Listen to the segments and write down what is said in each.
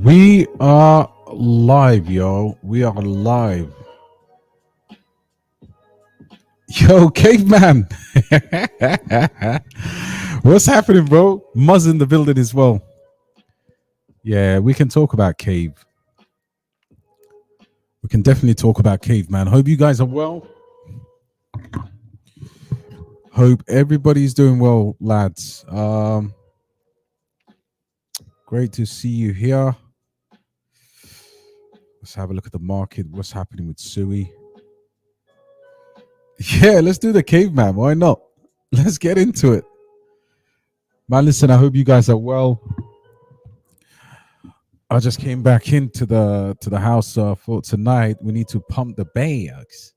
We are live, yo. We are live. Yo, caveman. What's happening, bro? Muzz in the building as well. Yeah, we can talk about cave. We can definitely talk about caveman. Hope you guys are well. Hope everybody's doing well, lads. Great to see you here. Let's have a look at the market. What's happening with Sui? Yeah, let's do the caveman. Why not? Let's get into it. Man, listen, I hope you guys are well. I just came back into the house for tonight. We need to pump the bags.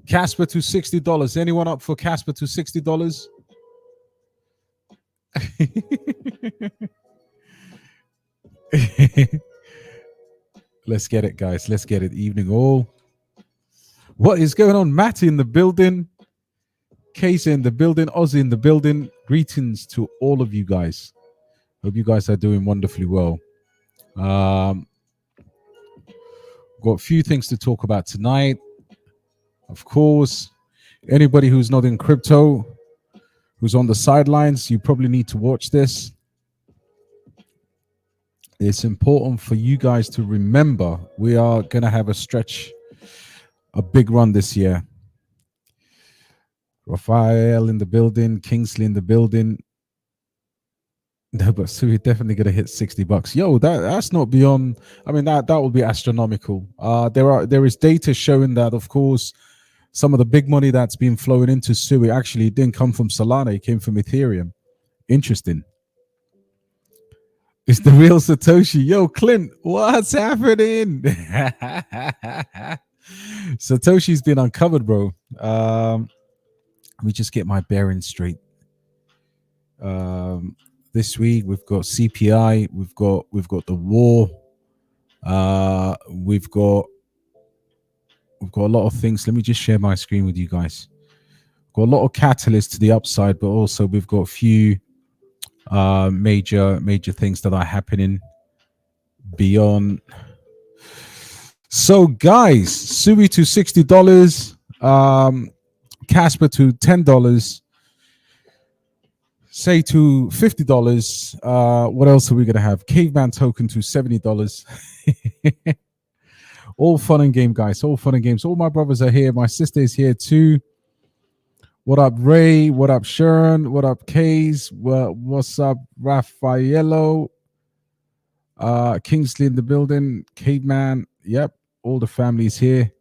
Casper to $60. Anyone up for Casper to $60? Let's get it, guys. Let's get it. Evening all. What is going on? Matty in the building. Casey in the building. Ozzy in the building. Greetings to all of you guys. Hope you guys are doing wonderfully well. Got a few things to talk about tonight. Of course, anybody who's not in crypto, who's on the sidelines, you probably need to watch this. It's important for you guys to remember we are going to have a big run this year. Raphael in the building, Kingsley in the building. No, but so we're definitely going to hit $60. Yo, that's not beyond. I mean, that will be astronomical. There is data showing that, of course, some of the big money that's been flowing into Sui actually didn't come from Solana; it came from Ethereum. Interesting. It's the real Satoshi. Yo, Clint, what's happening? Satoshi's been uncovered, bro. Let me just get my bearings straight. This week we've got CPI, we've got the war, we've got a lot of things. Let me just share my screen with you guys. Got a lot of catalysts to the upside, but also we've got a few major things that are happening beyond. So guys, Sui to $60, Casper to $10, say to $50. What else are we gonna have? Caveman token to $70. All fun and game, guys. All fun and games. All my brothers are here. My sister is here too. What up, Ray? What up, Sharon? What up, Kays? What's up, Raffaello? Kingsley in the building. Caveman. Yep. All the families here.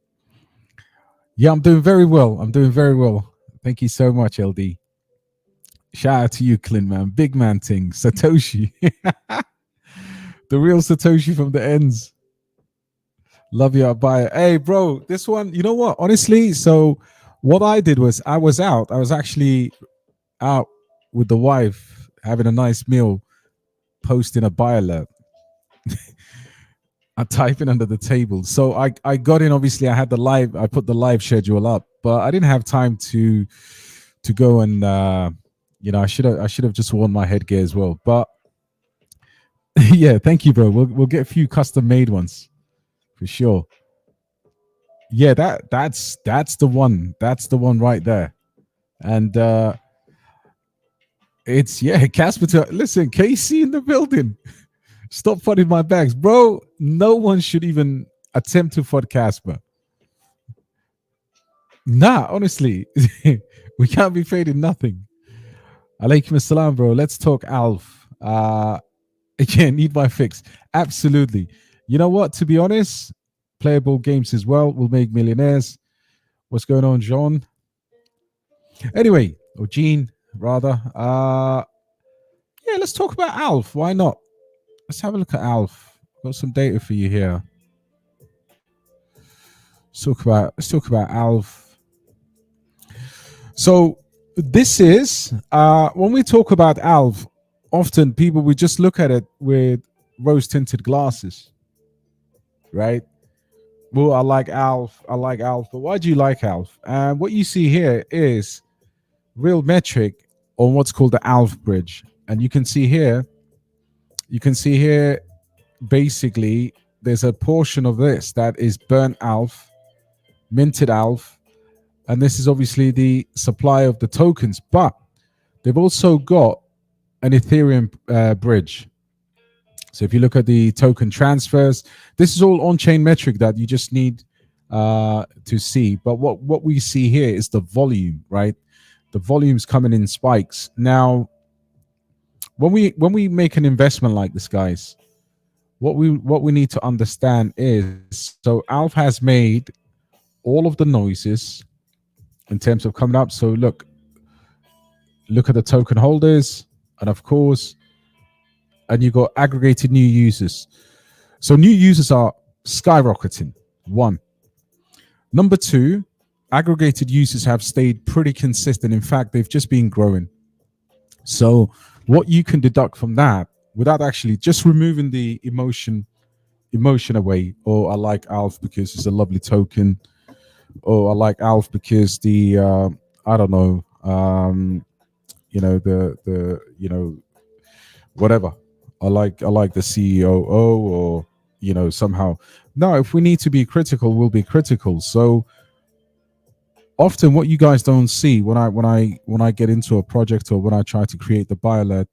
Yeah, I'm doing very well. Thank you so much, LD. Shout out to you, Clint, man. Big man thing. Satoshi. The real Satoshi from the ends. Love you, Abaya. Hey, bro, this one, you know what? Honestly, so what I did was I was actually out with the wife having a nice meal, posting a buy alert. I'm typing under the table. So I got in, obviously I put the live schedule up, but I didn't have time to go and I should have just worn my headgear as well. But yeah, thank you, bro. We'll get a few custom made ones for sure. Yeah, that's the one. That's the one right there. And it's Casper. Listen, KC in the building. Stop fudding my bags, bro. No one should even attempt to fud Casper. Nah, honestly, we can't be fading nothing. Alaikum assalam, bro. Let's talk Alf. Again, need my fix. Absolutely. You know what? To be honest, playable games as well will make millionaires. What's going on, John? Anyway, or Gene, rather. Yeah, let's talk about Alf. Why not? Let's have a look at Alf. Got some data for you here. Let's talk about Alf. So this is when we talk about Alf, often people we just look at it with rose tinted glasses, right? Well, I like Alf, but why do you like Alf? And what you see here is real metric on what's called the Alf bridge. And you can see here basically there's a portion of this that is burnt alf, minted alf, and this is obviously the supply of the tokens. But they've also got an Ethereum bridge. So if you look at the token transfers, this is all on-chain metric that you just need to see. But what we see here is the volume, right? The volume's coming in spikes. Now, when we make an investment like this, guys, what we need to understand is, so Alf has made all of the noises in terms of coming up. So look at the token holders, and of course, and you got aggregated new users. So new users are skyrocketing. One. Number two, aggregated users have stayed pretty consistent. In fact, they've just been growing. So what you can deduct from that, without actually just removing the emotion away, or I like Alf because it's a lovely token, or I like Alf because the I don't know, the whatever. I like the CEO, or somehow. No, if we need to be critical, we'll be critical. So often what you guys don't see when I get into a project, or when I try to create the buy alert,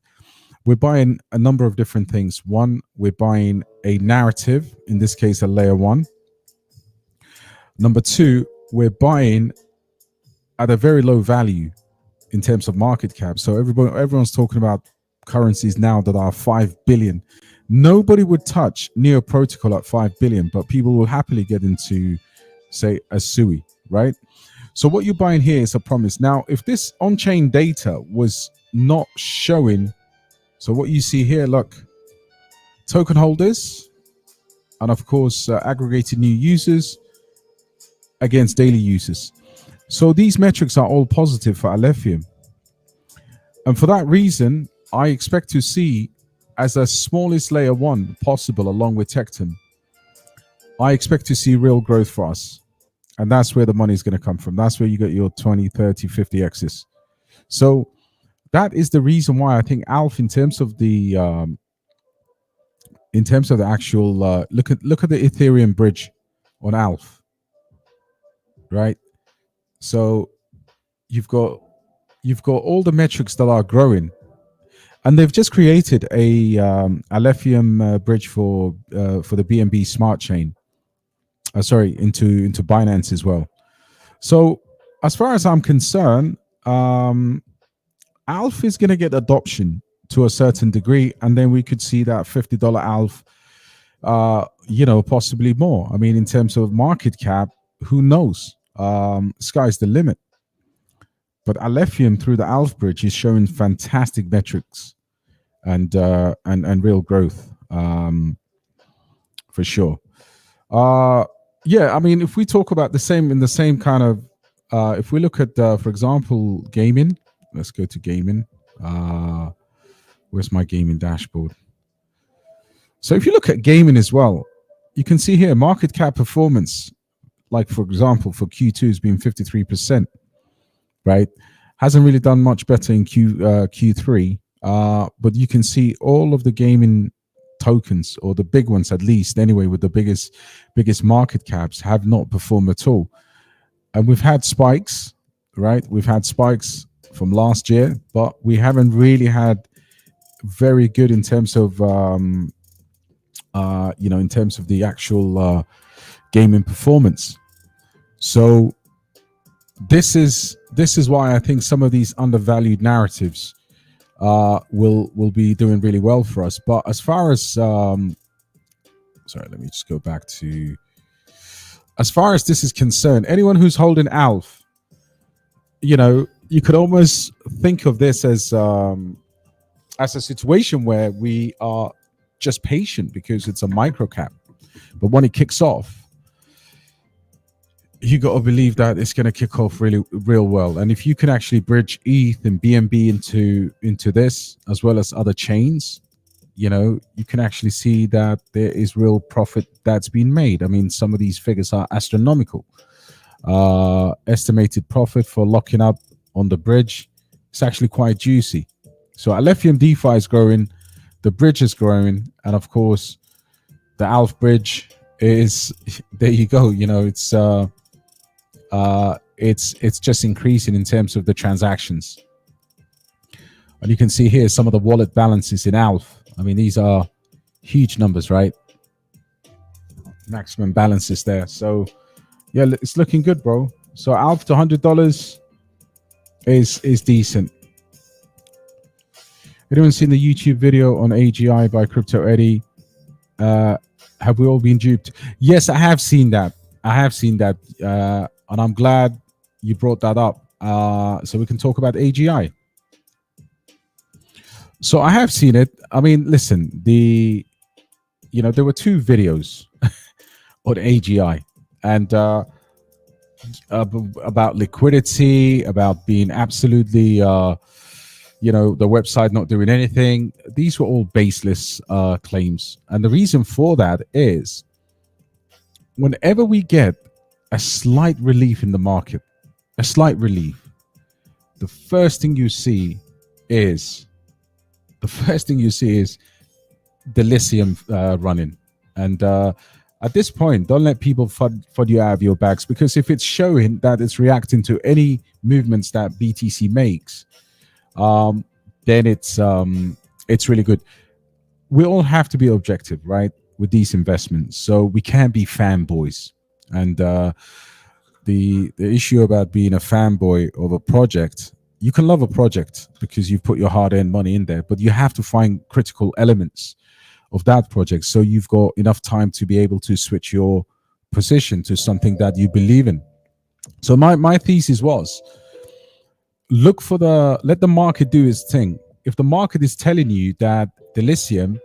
we're buying a number of different things. One, we're buying a narrative, in this case a layer one. Number two, we're buying at a very low value in terms of market cap. So everyone's talking about currencies now that are 5 billion. Nobody would touch Neo Protocol at 5 billion, but people will happily get into, say, a SUI, right? So what you're buying here is a promise. Now, if this on-chain data was not showing, so what you see here, look, token holders, and of course, aggregated new users against daily users. So these metrics are all positive for Alephium. And for that reason, I expect to see, as a smallest layer one possible along with Tecton, I expect to see real growth for us. And that's where the money is going to come from. That's where you get your 20, 30, 50 X's. So that is the reason why I think Alf, in terms of the actual look at the Ethereum bridge on Alf, right? So you've got all the metrics that are growing, and they've just created a Alephium bridge for the BNB Smart Chain. Into Binance as well. So as far as I'm concerned, Alf is going to get adoption to a certain degree, and then we could see that $50 Alf, possibly more. I mean, in terms of market cap, who knows? Sky's the limit. But Alephium through the Alf bridge is showing fantastic metrics and real growth, for sure. Yeah, I mean, if we talk about the same kind of, if we look at, for example, gaming, let's go to gaming. Where's my gaming dashboard? So if you look at gaming as well, you can see here market cap performance, like for example, for Q2 has been 53%, right? Hasn't really done much better in Q3, but you can see all of the gaming tokens, or the big ones at least anyway, with the biggest market caps, have not performed at all. And we've had spikes, right? We've had spikes from last year, but we haven't really had very good in terms of in terms of the actual gaming performance. So this is why I think some of these undervalued narratives will be doing really well for us. But as far as sorry, let me just go back to, as far as this is concerned, anyone who's holding Alf, you could almost think of this as a situation where we are just patient because it's a micro cap. But when it kicks off, you got to believe that it's going to kick off real well. And if you can actually bridge ETH and BNB into this, as well as other chains, you can actually see that there is real profit that's been made. I mean, some of these figures are astronomical. Estimated profit for locking up on the bridge, it's actually quite juicy. So Alephium DeFi is growing, the bridge is growing, and of course, The Alf bridge is there. You go. You know, it's just increasing in terms of the transactions, and you can see here some of the wallet balances in Alf. I mean, these are huge numbers, right? Maximum balances there. So yeah, it's looking good, bro. So Alf to $100 is decent. Anyone seen the YouTube video on AGI by Crypto Eddie? Have we all been duped? Yes, I have seen that. I have seen that, and I'm glad you brought that up, so we can talk about AGI. So I have seen it. I mean, listen, there were two videos on AGI, and about liquidity, about being absolutely, the website not doing anything. These were all baseless claims. And the reason for that is whenever we get a slight relief in the market, a slight relief, the first thing you see is the lithium running. And at this point, don't let people fud you out of your bags, because if it's showing that it's reacting to any movements that BTC makes, then it's really good. We all have to be objective, right, with these investments. So we can't be fanboys. And the issue about being a fanboy of a project, you can love a project because you've put your hard-earned money in there, but you have to find critical elements of that project so you've got enough time to be able to switch your position to something that you believe in. So my thesis was, let the market do its thing. If the market is telling you that the lithium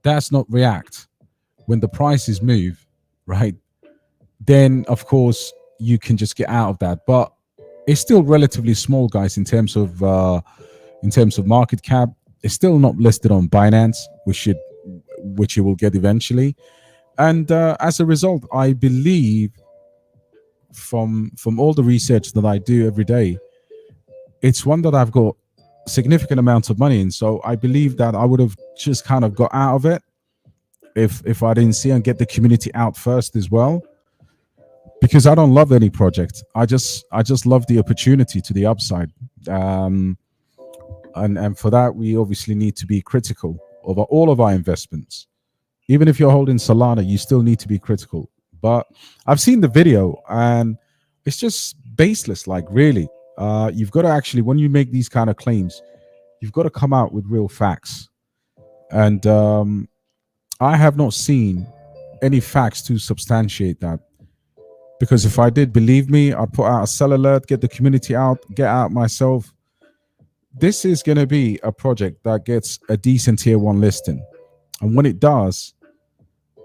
does not react when the prices move, right, then of course you can just get out of that. But it's still relatively small, guys, in terms of market cap. It's still not listed on Binance, which it will get eventually. And as a result, I believe from all the research that I do every day, it's one that I've got significant amounts of money in. So I believe that I would have just kind of got out of it if I didn't see and get the community out first as well, because I don't love any project. I just love the opportunity to the upside. And for that, we obviously need to be critical of all of our investments. Even if you're holding Solana, you still need to be critical. But I've seen the video and it's just baseless. Like, really, you've got to actually, when you make these kind of claims, you've got to come out with real facts. And I have not seen any facts to substantiate that. Because if I did, believe me, I'd put out a sell alert, get the community out, get out myself. This is going to be a project that gets a decent tier 1 listing. And when it does,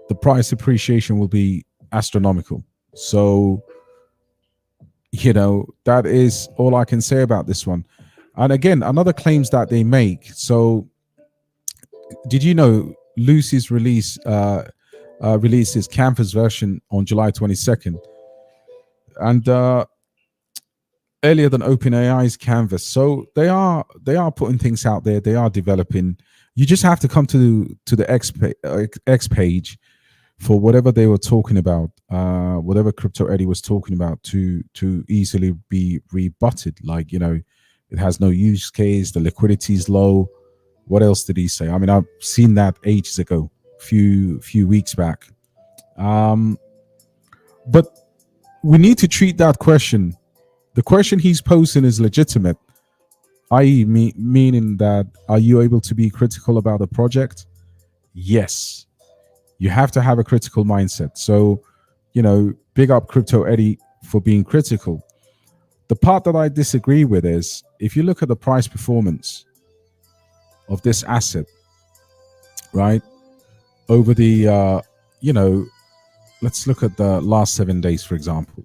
the price appreciation will be astronomical. So, that is all I can say about this one. And again, another claims that they make. So, did you know Lucy's released his Canvas version on July 22nd? And earlier than OpenAI's Canvas. So they are putting things out there. They are developing. You just have to come to the X page for whatever they were talking about, whatever Crypto Eddie was talking about, to easily be rebutted. Like, it has no use case. The liquidity is low. What else did he say? I mean, I've seen that ages ago, few weeks back. But we need to treat that question. The question he's posing is legitimate, i.e. meaning that, are you able to be critical about a project? Yes. You have to have a critical mindset. So, big up Crypto Eddie for being critical. The part that I disagree with is, if you look at the price performance of this asset, right, over the, let's look at the last 7 days, for example.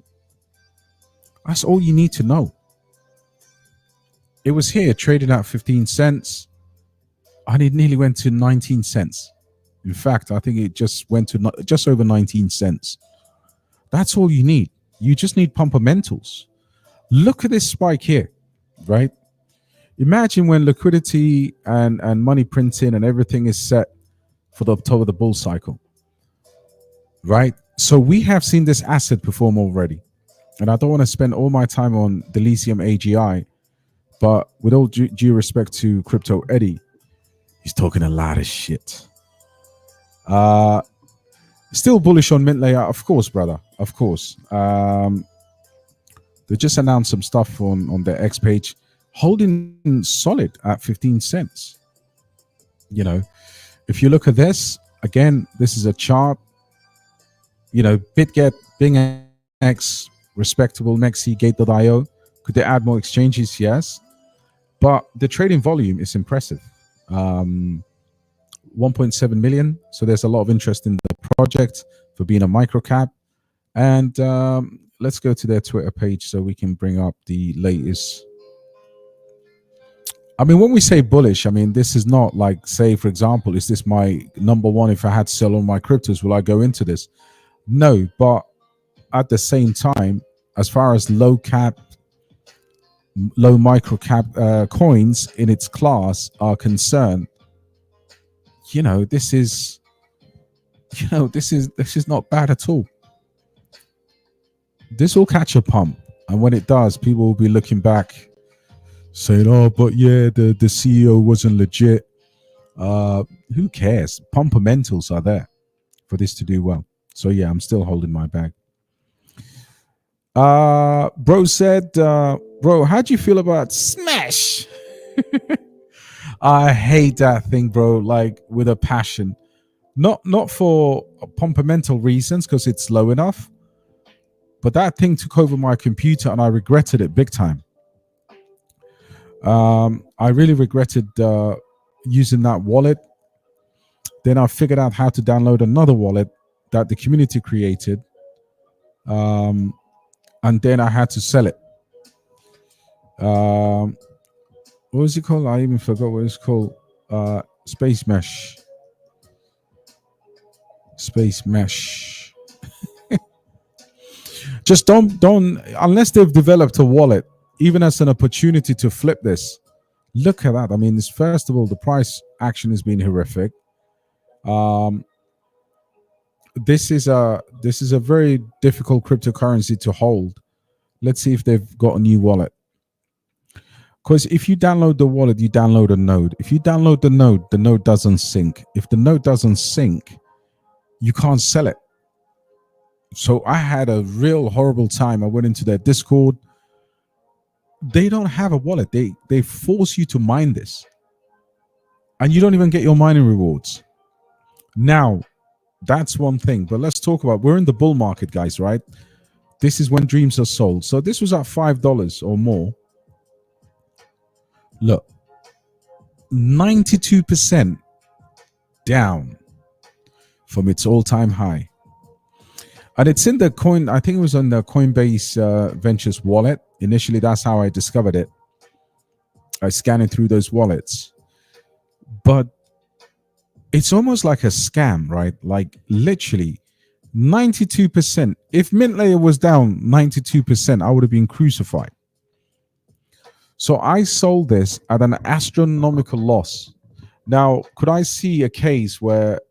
That's all you need to know. It was here trading at 15 cents and it nearly went to 19 cents. In fact, I think it just went to just over 19 cents. That's all you need. You just need fundamentals. Look at this spike here, right? Imagine when liquidity and money printing and everything is set for the top of the bull cycle. right? So we have seen this asset perform already. And I don't want to spend all my time on the lithium AGI, but with all due respect to Crypto Eddie, he's talking a lot of shit. Still bullish on mint layer, of course, brother. Of course. They just announced some stuff on their X page, holding solid at 15 cents. You know, if you look at this, again, this is a chart. You know, BitGet, Bing X, respectable, Nexi, Gate.io. Could they add more exchanges? Yes. But the trading volume is impressive. 1.7 million. So there's a lot of interest in the project for being a micro cap. And let's go to their Twitter page so we can bring up the latest. I mean, when we say bullish, I mean, this is not like, say, for example, is this my number one? If I had to sell all my cryptos, will I go into this? No, but at the same time, as far as low micro cap coins in its class are concerned, this is not bad at all. This will catch a pump, and when it does, people will be looking back saying, oh, but yeah, the CEO wasn't legit. Who cares? Pumpermentals are there for this to do well. So yeah, I'm still holding my bag. Bro said, bro, how do you feel about Smash? I hate that thing, bro, like with a passion. Not for pumpermental reasons, because it's low enough, but that thing took over my computer and I regretted it big time. I really regretted using that wallet. Then I figured out how to download another wallet that the community created. And then I had to sell it. What was it called? I even forgot what it's called. Space Mesh. Space Mesh. Just don't, unless they've developed a wallet, even as an opportunity to flip this. Look at that. I mean, first of all, the price action has been horrific. This is a very difficult cryptocurrency to hold. Let's see if they've got a new wallet. Because if you download the wallet, you download a node. If you download the node doesn't sync. If the node doesn't sync, you can't sell it. So I had a real horrible time. I went into their Discord. They don't have a wallet. They force you to mine this. And you don't even get your mining rewards. Now, that's one thing. But let's talk about, we're in the bull market, guys, right? This is when dreams are sold. So this was at $5 or more. Look, 92% down from its all-time high. And it's in the coin, I think it was on the Coinbase Ventures wallet. Initially, that's how I discovered it. I scanned through those wallets. But it's almost like a scam, right? Like literally 92%. If Mint Layer was down 92%, I would have been crucified. So I sold this at an astronomical loss. Now, could I see a case where,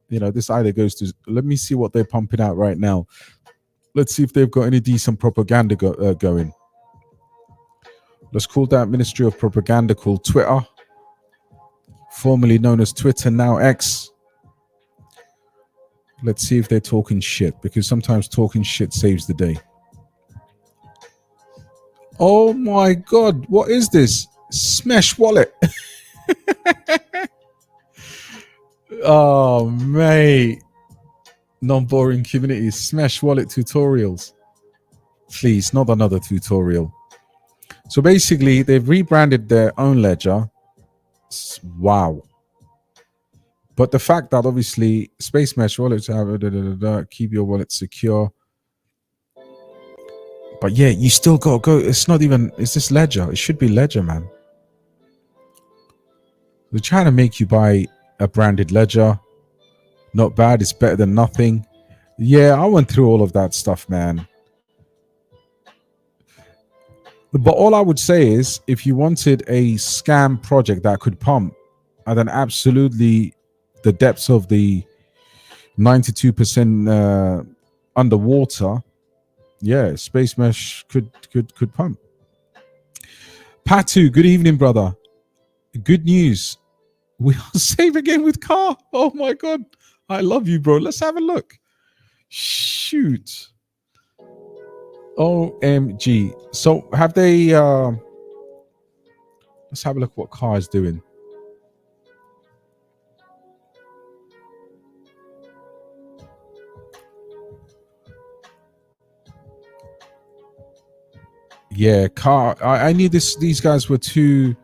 this either goes to, let me see what they're pumping out right now. Let's see if they've got any decent propaganda going. Let's call that Ministry of Propaganda called Twitter, formerly known as Twitter, now X. Let's see if they're talking shit, because sometimes talking shit saves the day. Oh my God, what is this? Smash wallet. Oh, mate. Non-boring community. Smash wallet tutorials. Please, not another tutorial. So basically, they've rebranded their own ledger. Wow. But the fact that obviously Space Mesh wallets have keep your wallet secure. But yeah, you still got to go. It's not even, it's this ledger. It should be ledger, man. They're trying to make you buy a branded ledger. Not bad. It's better than nothing. Yeah, I went through all of that stuff, man. But all I would say is, if you wanted a scam project that could pump, and then absolutely the depths of the 92% underwater. Yeah, space mesh could pump. Patu, good evening, brother. Good news. We are safe again with car. Oh my god. I love you, bro. Let's have a look. Shoot. OMG. So have they let's have a look what car is doing. Yeah, car. I knew these guys were too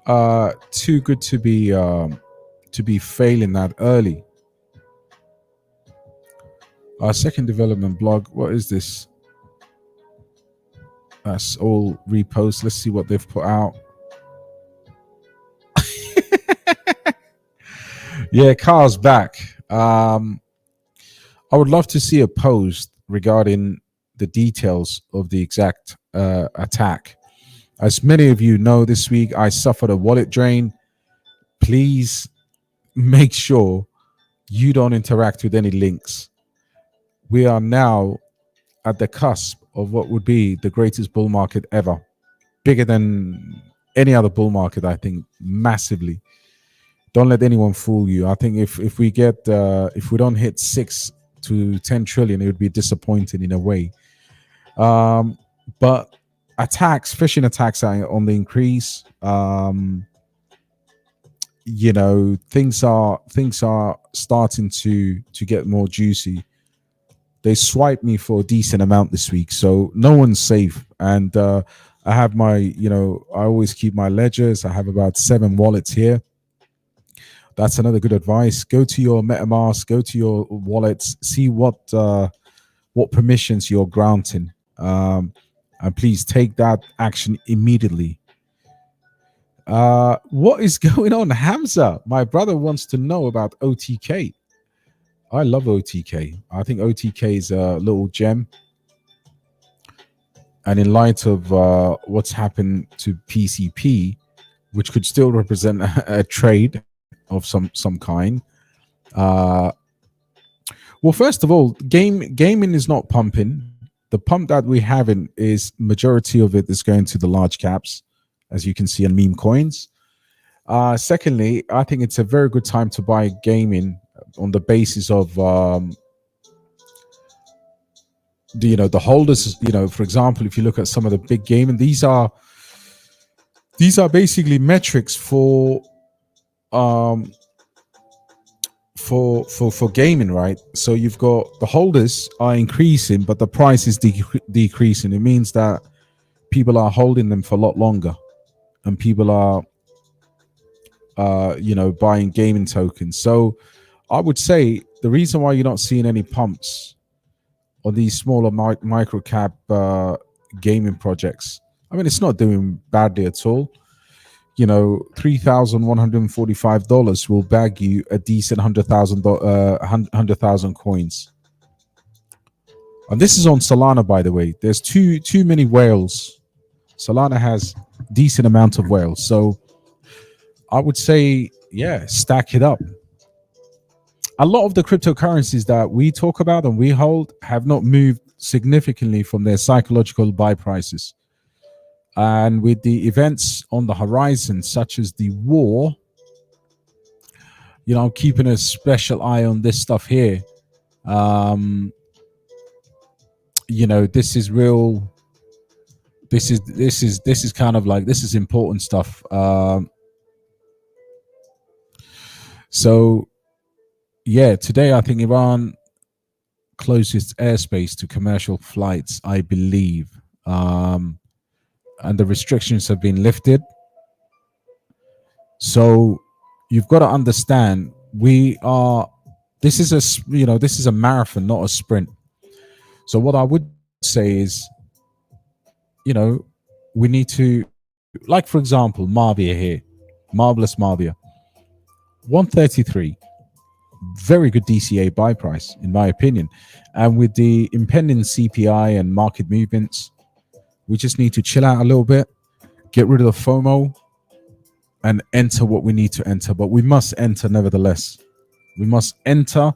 good to be failing that early. Our second development blog. What is this? That's all reposts. Let's see what they've put out. Yeah, car's back. I would love to see a post regarding the details of the exact attack. As many of you know, this week I suffered a wallet drain. Please make sure you don't interact with any links. We are now at the cusp of what would be the greatest bull market ever. Bigger than any other bull market, I think, massively. Don't let anyone fool you. I think if we get if we don't hit 6 to 10 trillion, it would be disappointing in a way. But attacks, phishing attacks are on the increase. You know, things are starting to get more juicy. They swiped me for a decent amount this week, so no one's safe. And I have my, you know, I always keep my ledgers. I have about 7 wallets here. That's another good advice. Go to your MetaMask, go to your wallets, see what permissions you're granting, and please take that action immediately. What is going on, Hamza? My brother wants to know about OTK. I love OTK. I think OTK is a little gem. And in light of what's happened to PCP, which could still represent a trade of some kind. Well, first of all, gaming is not pumping. The pump that we have in is majority of it is going to the large caps, as you can see in meme coins. Secondly, I think it's a very good time to buy gaming on the basis of the holders. For example, if you look at some of the big gaming, these are basically metrics for gaming, right? So you've got the holders are increasing, but the price is decreasing. It means that people are holding them for a lot longer, and people are buying gaming tokens. So I would say the reason why you're not seeing any pumps on these smaller micro cap gaming projects, I mean, it's not doing badly at all. $3,145 will bag you a decent 100,000 coins. And this is on Solana, by the way. There's too many whales. Solana has decent amount of whales. So I would say, yeah, stack it up. A lot of the cryptocurrencies that we talk about and we hold have not moved significantly from their psychological buy prices. And with the events on the horizon, such as the war, I'm keeping a special eye on this stuff here. This is real. This is kind of like, this is important stuff. So yeah, today I think Iran closed its airspace to commercial flights, I believe. And the restrictions have been lifted. So you've got to understand, this is a marathon, not a sprint. So what I would say is, we need to, like, for example, Marvia here, Marvelous Marvia, 133, very good DCA buy price, in my opinion. And with the impending CPI and market movements, we just need to chill out a little bit, get rid of the FOMO, and enter what we need to enter. But we must enter nevertheless. We must enter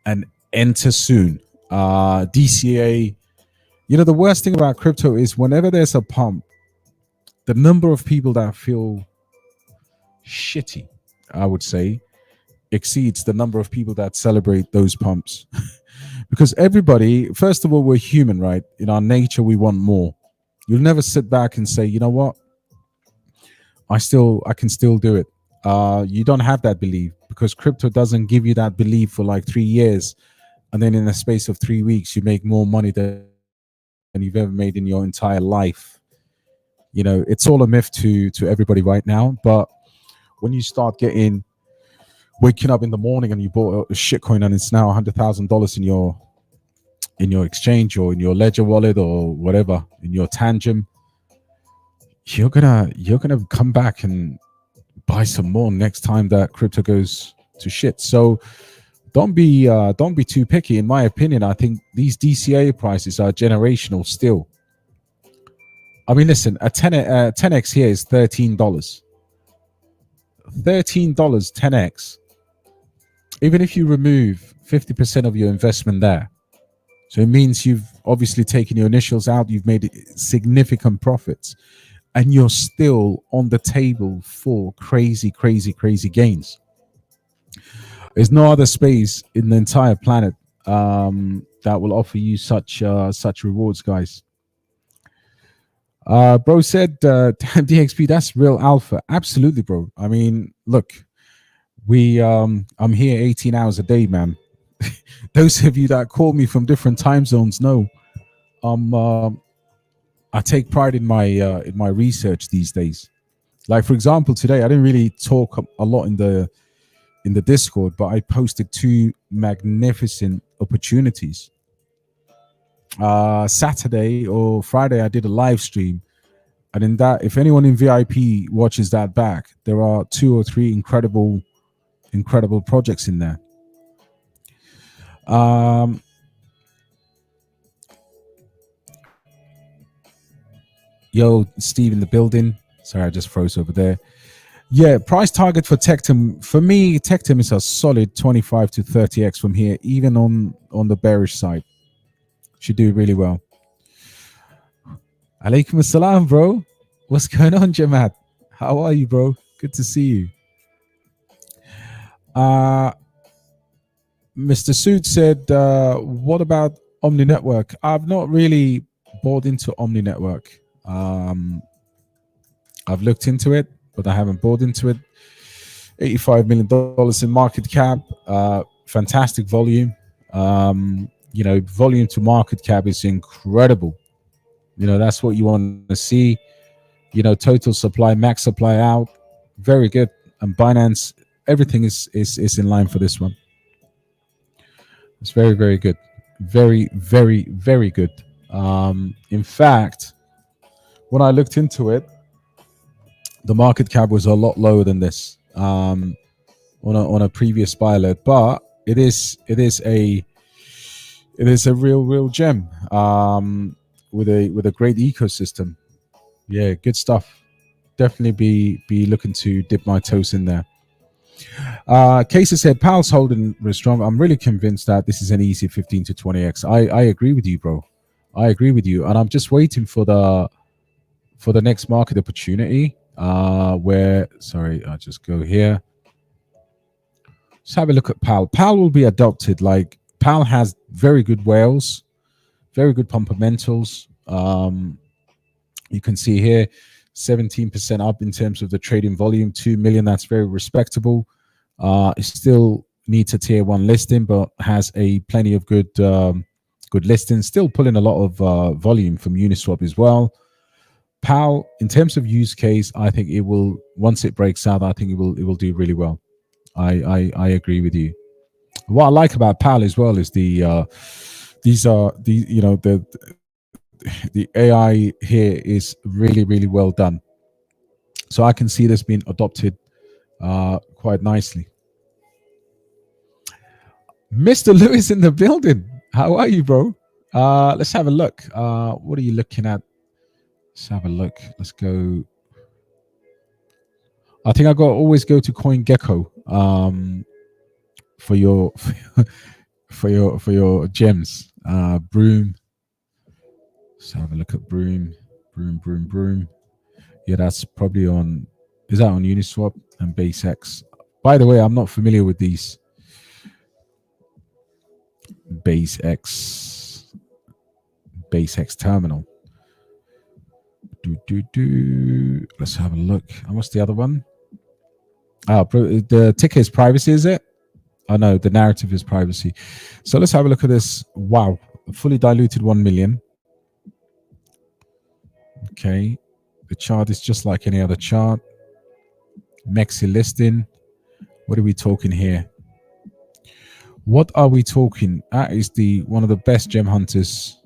and enter soon. DCA. The worst thing about crypto is whenever there's a pump, the number of people that feel shitty, I would say, exceeds the number of people that celebrate those pumps. Because everybody, first of all, we're human, right? In our nature, we want more. You'll never sit back and say, you know what, I can still do it. You don't have that belief because crypto doesn't give you that belief for like 3 years, and then in the space of 3 weeks, you make more money than you've ever made in your entire life. It's all a myth to everybody right now. But when you start getting waking up in the morning and you bought a shit coin and it's now $100,000 in your exchange or in your ledger wallet or whatever in your tangent, you're gonna come back and buy some more next time that crypto goes to shit. So don't be too picky. In my opinion, I think these DCA prices are generational still. I mean, listen, a 10x here is $13. $13 10x. Even if you remove 50% of your investment there, so it means you've obviously taken your initials out, you've made significant profits, and you're still on the table for crazy, crazy, crazy gains. There's no other space in the entire planet that will offer you such rewards, guys. Bro said, damn DXP, that's real alpha. Absolutely, bro. I mean, look, I'm here 18 hours a day, man. Those of you that call me from different time zones know um uh, I take pride in my research these days. Like for example, today I didn't really talk a lot in the Discord, but I posted two magnificent opportunities. Saturday or Friday, I did a live stream, and in that, if anyone in VIP watches that back, there are two or three incredible projects in there. Um, Yo, Steve in the building. Sorry, I just froze over there. Yeah, price target for Tectum. For me, Tectum is a solid 25 to 30x from here, even on the bearish side. Should do really well. Alaikum assalam, bro. What's going on, Jamaat? How are you, bro? Good to see you. Uh, Mr. Sood said, what about Omni Network? I've not really bought into Omni Network. I've looked into it, but I haven't bought into it. $85 million in market cap, fantastic volume. Volume to market cap is incredible. That's what you want to see. Total supply, max supply out, very good. And Binance, everything is in line for this one. It's very, very good. Very, very, very good. In fact, when I looked into it, the market cap was a lot lower than this on a previous buy alert, but it is a real gem with a great ecosystem. Yeah, good stuff. Definitely be looking to dip my toes in there. Casey said Powell's holding real strong. I'm really convinced that this is an easy 15 to 20x. I agree with you, bro. I agree with you, and I'm just waiting for the next market opportunity. Where sorry, I'll just go here. Let's have a look at Powell. Powell will be adopted. Like Powell has very good whales, very good fundamentals. You can see here 17% up in terms of the trading volume, 2 million. That's very respectable. It still needs a tier 1 listing, but has a plenty of good listings. Still pulling a lot of volume from Uniswap as well. Powell, in terms of use case, I think it will, once it breaks out, I think it will do really well. I agree with you. What I like about Powell as well is the AI here is really well done. So I can see this being adopted quite nicely. Mr. Lewis in the building. How are you, bro? Let's have a look. What are you looking at? Let's have a look. Let's go. I think I got always go to CoinGecko for your for your gems. Broom. Let's have a look at Broom. Broom. Yeah, that's probably on. Is that on Uniswap and BaseX? By the way, I'm not familiar with these. BaseX terminal. Let's have a look. And what's the other one? The ticker is privacy, is it? Oh no, the narrative is privacy. So let's have a look at this. Wow, fully diluted 1 million. Okay, the chart is just like any other chart. Mexi listing. What are we talking here? What are we talking? That is one of the best gem hunters.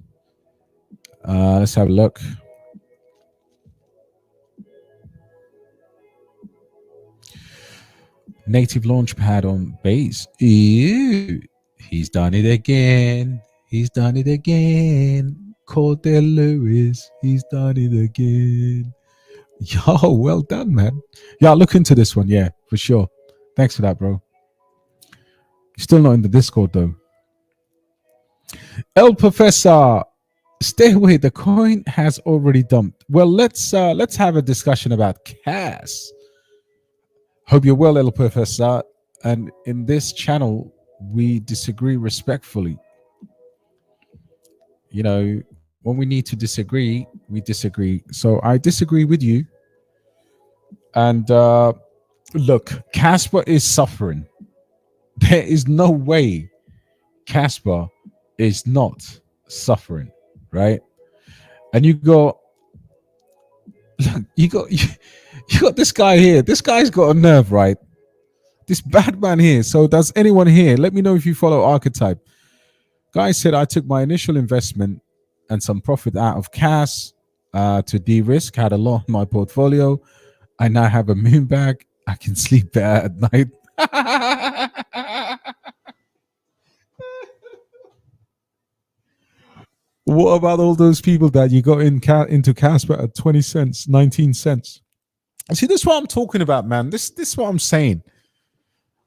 Let's have a look. Native launchpad on base. Ew. He's done it again. Cordell Lewis. He's done it again. Yo, well done, man. Yeah, I'll look into this one. Yeah, for sure. Thanks for that, bro. Still not in the Discord, though. El Professor, stay away. The coin has already dumped. Well, let's have a discussion about CAS. Hope you're well, El Professor. And in this channel, we disagree respectfully. You know, when we need to disagree, we disagree. So I disagree with you. And look, Casper is suffering. There is no way Casper is not suffering, right? And you got this guy here. This guy's got a nerve, right? This bad man here. So does anyone here? Let me know if you follow Archetype. Guy said, I took my initial investment and some profit out of CAS to de-risk, had a lot in my portfolio. I now have a moon bag. I can sleep better at night. What about all those people that you got into Casper at 20 cents, 19 cents? See, this is what I'm talking about, man. This is what I'm saying.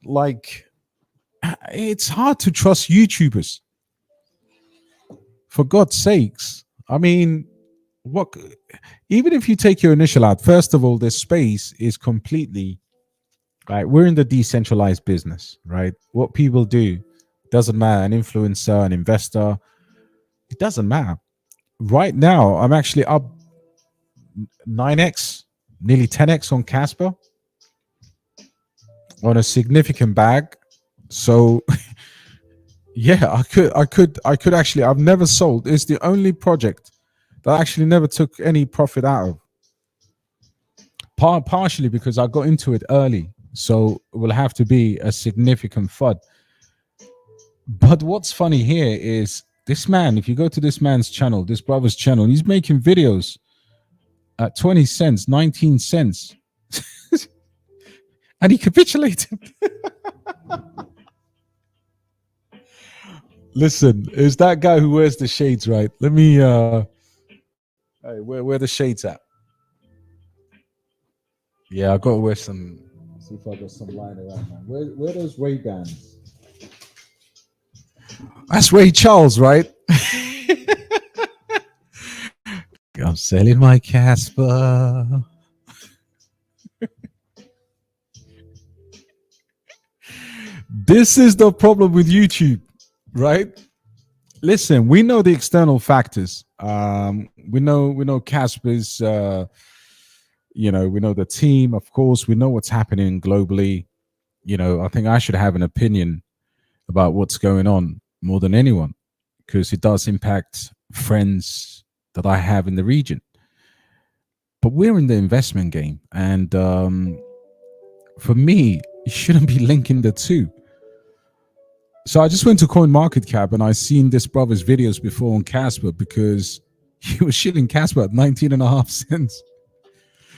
Like, it's hard to trust YouTubers. For God's sakes. I mean, what? Even if you take your initial out, first of all, this space is completely, right? We're in the decentralized business, right? What people do doesn't matter. An influencer, an investor, it doesn't matter. Right now, I'm actually up 9x, nearly 10x on Casper on a significant bag. So yeah, I could actually, I've never sold. It's the only project that I actually never took any profit out of. Partially because I got into it early. So it will have to be a significant FUD. But what's funny here is this man, if you go to this man's channel, this brother's channel, he's making videos at 20 cents, 19 cents. And he capitulated. Listen, it's that guy who wears the shades, right? Let me hey, where the shades at? Yeah, I gotta wear some. See if I got some lying around, man. Where those Ray-Bans? That's Ray Charles, right? I'm selling my Casper. This is the problem with YouTube, right? Listen, we know the external factors. We know Casper's. We know the team. Of course, we know what's happening globally. I think I should have an opinion about what's going on more than anyone, because it does impact friends that I have in the region. But we're in the investment game, and for me, you shouldn't be linking the two. So I just went to CoinMarketCap and I seen this brother's videos before on Casper, because he was shilling Casper at 19.5 cents.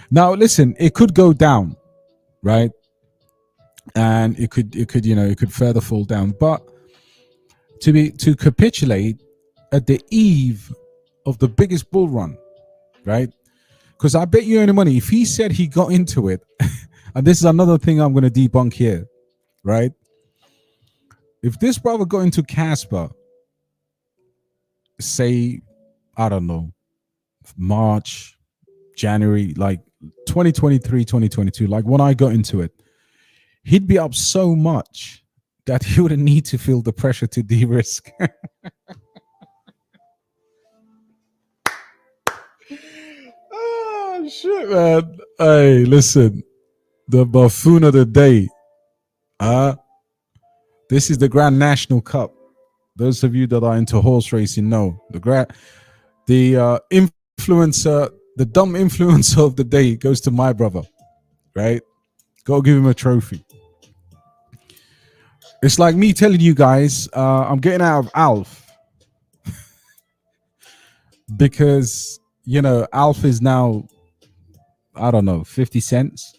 Now listen, it could go down, right? And it could further fall down. But to capitulate at the eve of the biggest bull run, right? Because I bet you any money, if he said he got into it, and this is another thing I'm going to debunk here, right? If this brother got into Casper, say, I don't know, March, January, like 2023, 2022, like when I got into it, he'd be up so much that he wouldn't need to feel the pressure to de-risk. Oh, shit, man. Hey, listen, the buffoon of the day. This is the Grand National Cup. Those of you that are into horse racing know the influencer, the dumb influencer of the day goes to my brother, right? Go give him a trophy. It's like me telling you guys, I'm getting out of Alf because, you know, Alf is now, I don't know, 50 cents.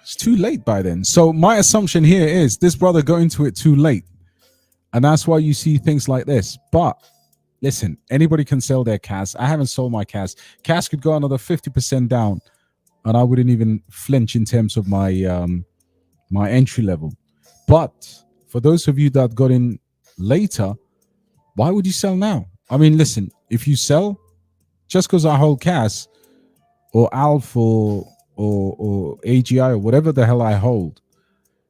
It's too late by then. So my assumption here is this brother got into it too late. And that's why you see things like this. But listen, anybody can sell their CAS. I haven't sold my CAS. CAS could go another 50% down, and I wouldn't even flinch in terms of my my entry level. But for those of you that got in later, why would you sell now? I mean, listen, if you sell, just because I hold CAS or ALF or AGI or whatever the hell I hold,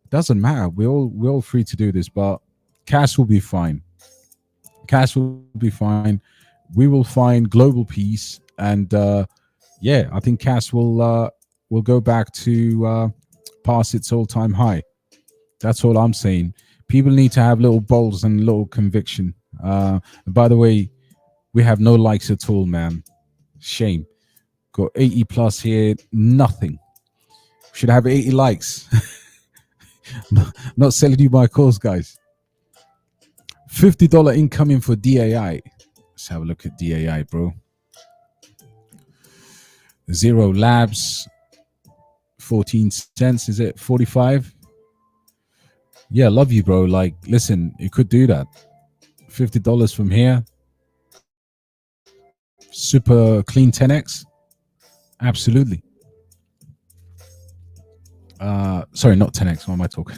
doesn't matter. We're all free to do this, but CAS will be fine. CAS will be fine. We will find global peace, and yeah, I think CAS will go back to past its all-time high. That's all I'm saying. People need to have little balls and little conviction. By the way, we have no likes at all, man. Shame. Got 80 plus here, nothing. Should have 80 likes. Not selling you my course, guys. $50 incoming for DAI. Let's have a look at DAI, bro. Zero Labs, 14 cents. Is it 45? Yeah, love you, bro. Like, listen, you could do that. $50 from here. Super clean 10x. Absolutely. Sorry, not 10x. What am I talking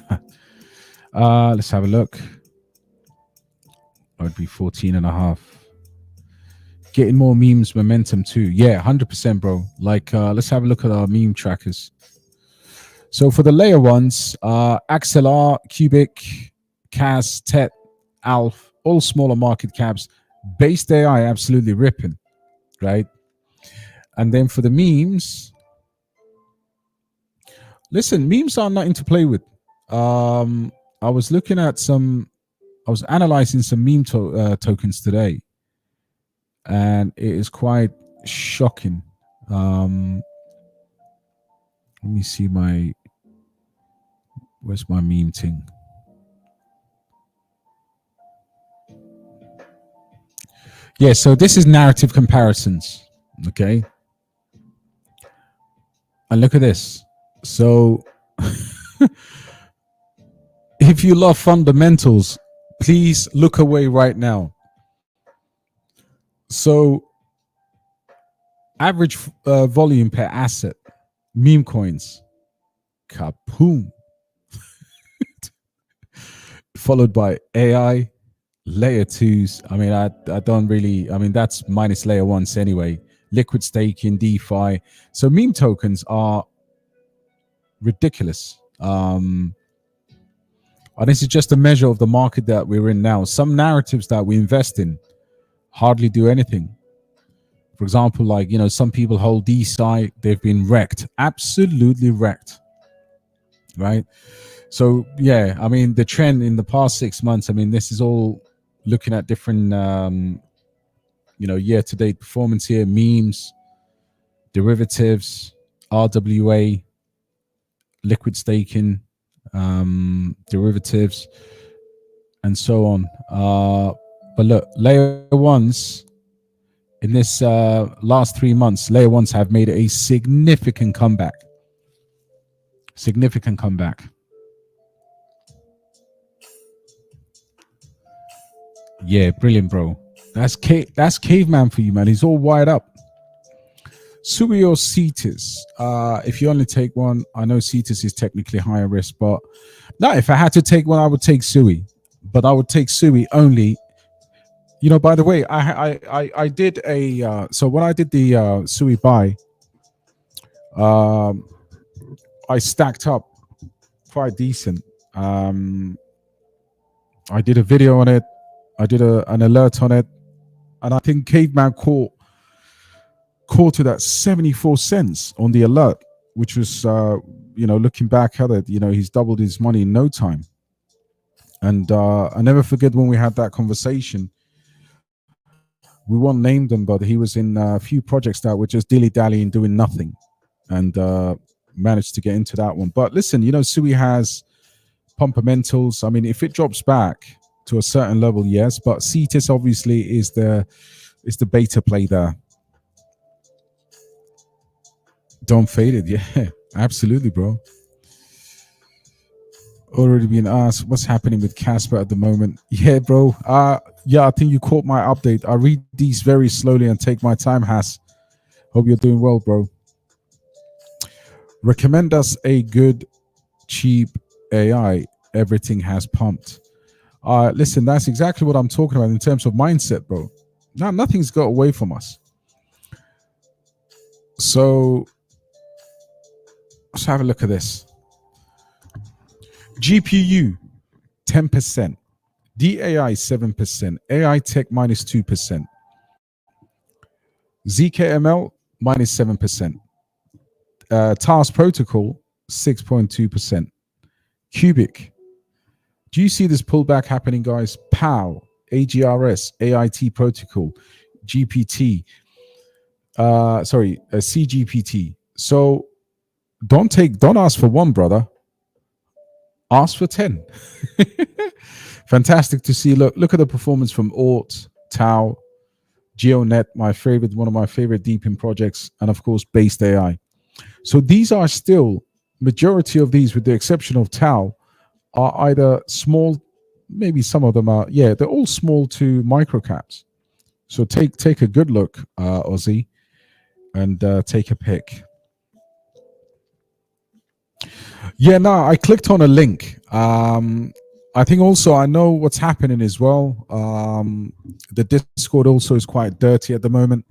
about? Let's have a look. That would be 14 and a half. Getting more memes momentum too. Yeah, 100%, bro. Like, let's have a look at our meme trackers. So for the layer ones, XLR, Cubic, CAS, TET, ALF, all smaller market caps. Based AI, absolutely ripping, right? And then for the memes, listen, memes are nothing to play with. I was looking at I was analyzing some meme tokens today, and it is quite shocking. Let me see where's my meme thing? Yeah, so this is narrative comparisons, okay? And look at this. So if you love fundamentals, please look away right now. So average volume per asset, meme coins, kapoom. Followed by AI, layer twos. I mean, I don't really, I mean, that's minus layer ones anyway. Liquid staking, DeFi. So meme tokens are ridiculous. And this is just a measure of the market that we're in now. Some narratives that we invest in hardly do anything. For example, like, you know, some people hold DeSci, they've been wrecked, absolutely wrecked, right? So, yeah, I mean, the trend in the past 6 months, I mean, this is all looking at different, you know, year-to-date performance here, memes, derivatives, RWA, liquid staking, derivatives, and so on. But look, layer ones, in this last 3 months, layer ones have made a significant comeback. Significant comeback. Yeah, brilliant, bro. That's caveman for you, man. He's all wired up. SUI or CETIS? If you only take one, I know CETIS is technically higher risk, but no, if I had to take one, I would take SUI. But I would take SUI only. You know, by the way, I did a so when I did the SUI buy, um, I stacked up quite decent. I did a video on it. I did an alert on it, and I think Caveman caught it at 74 cents on the alert, which was, looking back at it, he's doubled his money in no time. And I never forget when we had that conversation. We won't name them, but he was in a few projects that were just dilly dallying, doing nothing, and managed to get into that one. But listen, Sui has pumpamentals. I mean, if it drops back to a certain level, yes, but CETIS obviously is the beta play there. Don't fade it. Yeah, absolutely, bro. Already been asked what's happening with Casper at the moment. Yeah, bro. I think you caught my update. I read these very slowly and take my time, Has. Hope you're doing well, bro. Recommend us a good, cheap AI. Everything has pumped. Listen, that's exactly what I'm talking about in terms of mindset, bro. Now, nothing's got away from us. So let's have a look at this. GPU, 10%. DAI, 7%. AI Tech, minus 2%. ZKML, minus 7%. Task Protocol, 6.2%. Cubic. Do you see this pullback happening, guys? POW, AGRS, AIT Protocol, GPT, CGPT. So don't ask for one, brother. Ask for 10. Fantastic to see. Look at the performance from Aort, Tau, GeoNet, one of my favorite deepin projects, and of course, Based AI. So these are still, majority of these, with the exception of Tau, are either small, maybe some of them are, they're all small to micro caps. So take a good look, Ozzy, and take a pick. Yeah, no, I clicked on a link. I think also I know what's happening as well. The Discord also is quite dirty at the moment.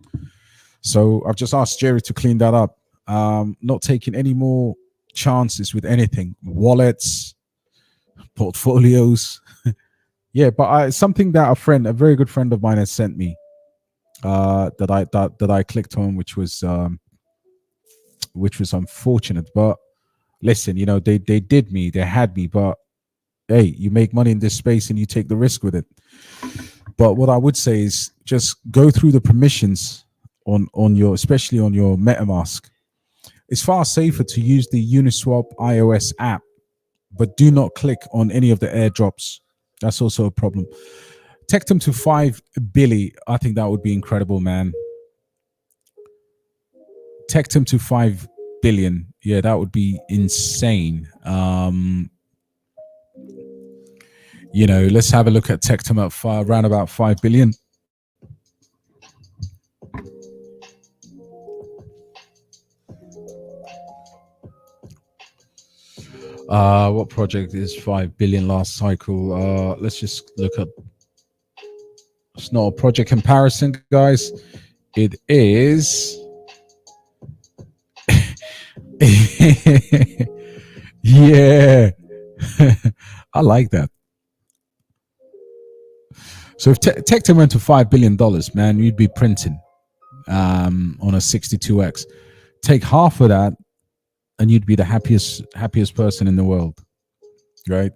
So I've just asked Jerry to clean that up. Not taking any more chances with anything. Wallets, portfolios. Yeah, but something that a very good friend of mine has sent me that I clicked on, which was unfortunate. But listen, they did me, they had me, but hey, you make money in this space and you take the risk with it. But what I would say is just go through the permissions on your, especially on your MetaMask. It's far safer to use the Uniswap iOS app, but do not click on any of the airdrops. That's also a problem. Take them to 5 billion. I think that would be incredible, man. Take them to 5 billion. Yeah, that would be insane. Let's have a look at Tectum at around about 5 billion. What project is 5 billion last cycle? Let's just look at. It's not a project comparison, guys. It is. Yeah. I like that. So if Tectum went to $5 billion, man, you'd be printing on a 62x. Take half of that and you'd be the happiest person in the world, right?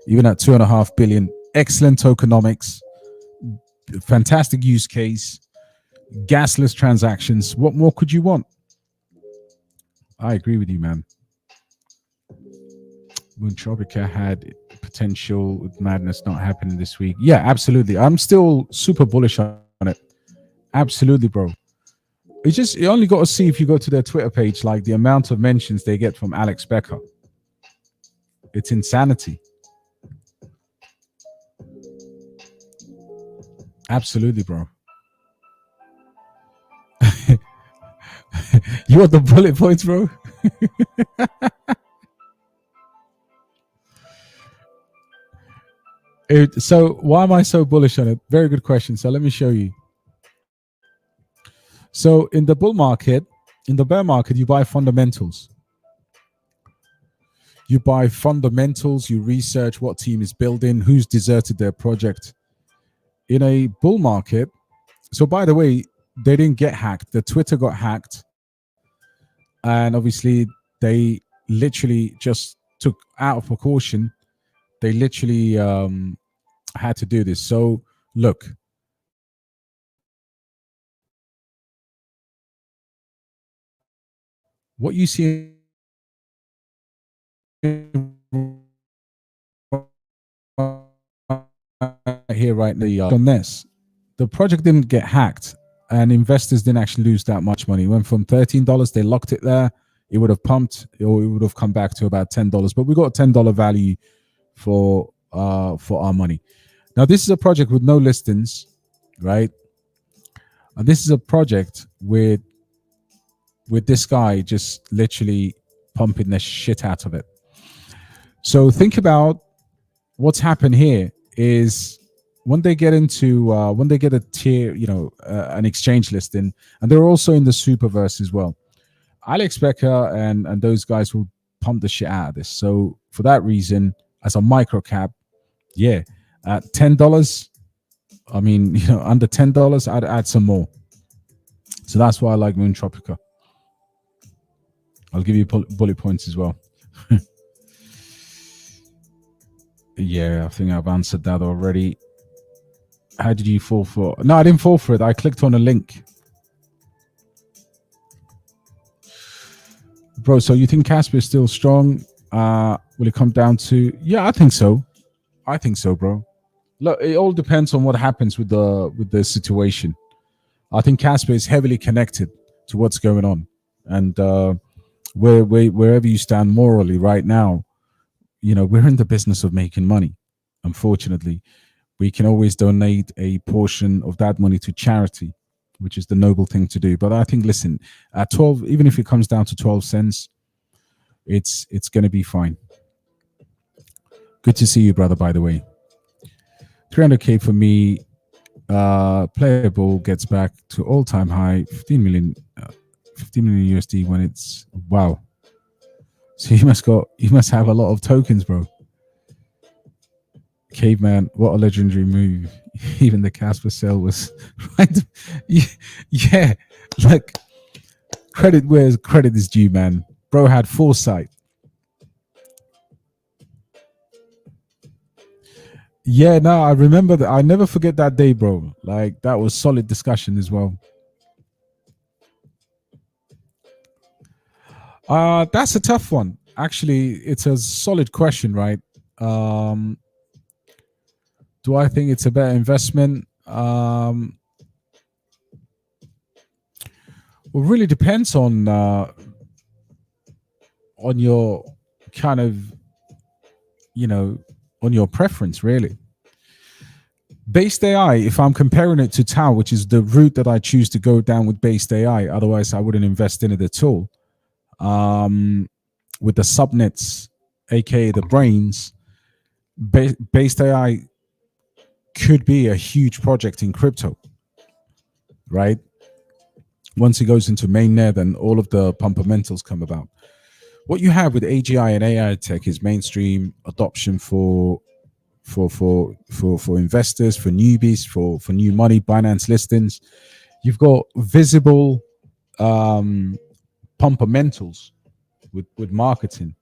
Even at 2.5 billion, excellent tokenomics, fantastic use case, gasless transactions. What more could you want? I agree with you, man. Moontropica had potential with madness not happening this week. Yeah, absolutely. I'm still super bullish on it. Absolutely, bro. You only got to see if you go to their Twitter page, like the amount of mentions they get from Alex Becker. It's insanity. Absolutely, bro. You want the bullet points, bro? So why am I so bullish on it? Very good question. So let me show you. So in the bull market, in the bear market, you buy fundamentals. You buy fundamentals, you research what team is building, who's deserted their project. In a bull market, so by the way, they didn't get hacked. The Twitter got hacked. And obviously, they literally just took out of precaution. They literally had to do this. So look, what you see here right now on this, the project didn't get hacked and investors didn't actually lose that much money. It went from $13, they locked it there. It would have pumped, or it would have come back to about $10. But we got a $10 value for our money. Now this is a project with no listings, right? And this is a project with this guy just literally pumping the shit out of it. So think about what's happened here is when they get into when they get a tier, an exchange listing, and they're also in the Superverse as well. Alex Becker and those guys will pump the shit out of this. So for that reason, as a micro cap, yeah, at $10, I mean, under $10, I'd add some more. So that's why I like Moon Tropica. I'll give you bullet points as well. Yeah, I think I've answered that already. How did you fall for? No, I didn't fall for it. I clicked on a link. Bro, so you think Casper is still strong? Will it come down to? Yeah, I think so. I think so, bro. Look, it all depends on what happens with the situation. I think Casper is heavily connected to what's going on, and wherever you stand morally right now, we're in the business of making money. Unfortunately, we can always donate a portion of that money to charity, which is the noble thing to do. But I think, listen, at 12, even if it comes down to 12 cents, it's going to be fine. Good to see you, brother, by the way. 300K for me. Playable gets back to all-time high, 15 million USD when it's, wow. So you must have a lot of tokens, bro. Caveman, what a legendary move. Even the Casper sell was right. Yeah, like credit where credit is due, man. Bro had foresight. Yeah, no, I remember that. I never forget that day, bro. Like that was solid discussion as well. That's a tough one. Actually, it's a solid question, right? Do I think it's a better investment? Well, really depends on your kind of, on your preference, really. Based AI, if I'm comparing it to Tau, which is the route that I choose to go down with based AI, otherwise I wouldn't invest in it at all. With the subnets, aka the brains, based AI could be a huge project in crypto, right? Once it goes into mainnet and all of the fundamentals come about. What you have with AGI and AI tech is mainstream adoption for investors, for newbies, for new money, Binance listings. You've got visible fundamentals with marketing.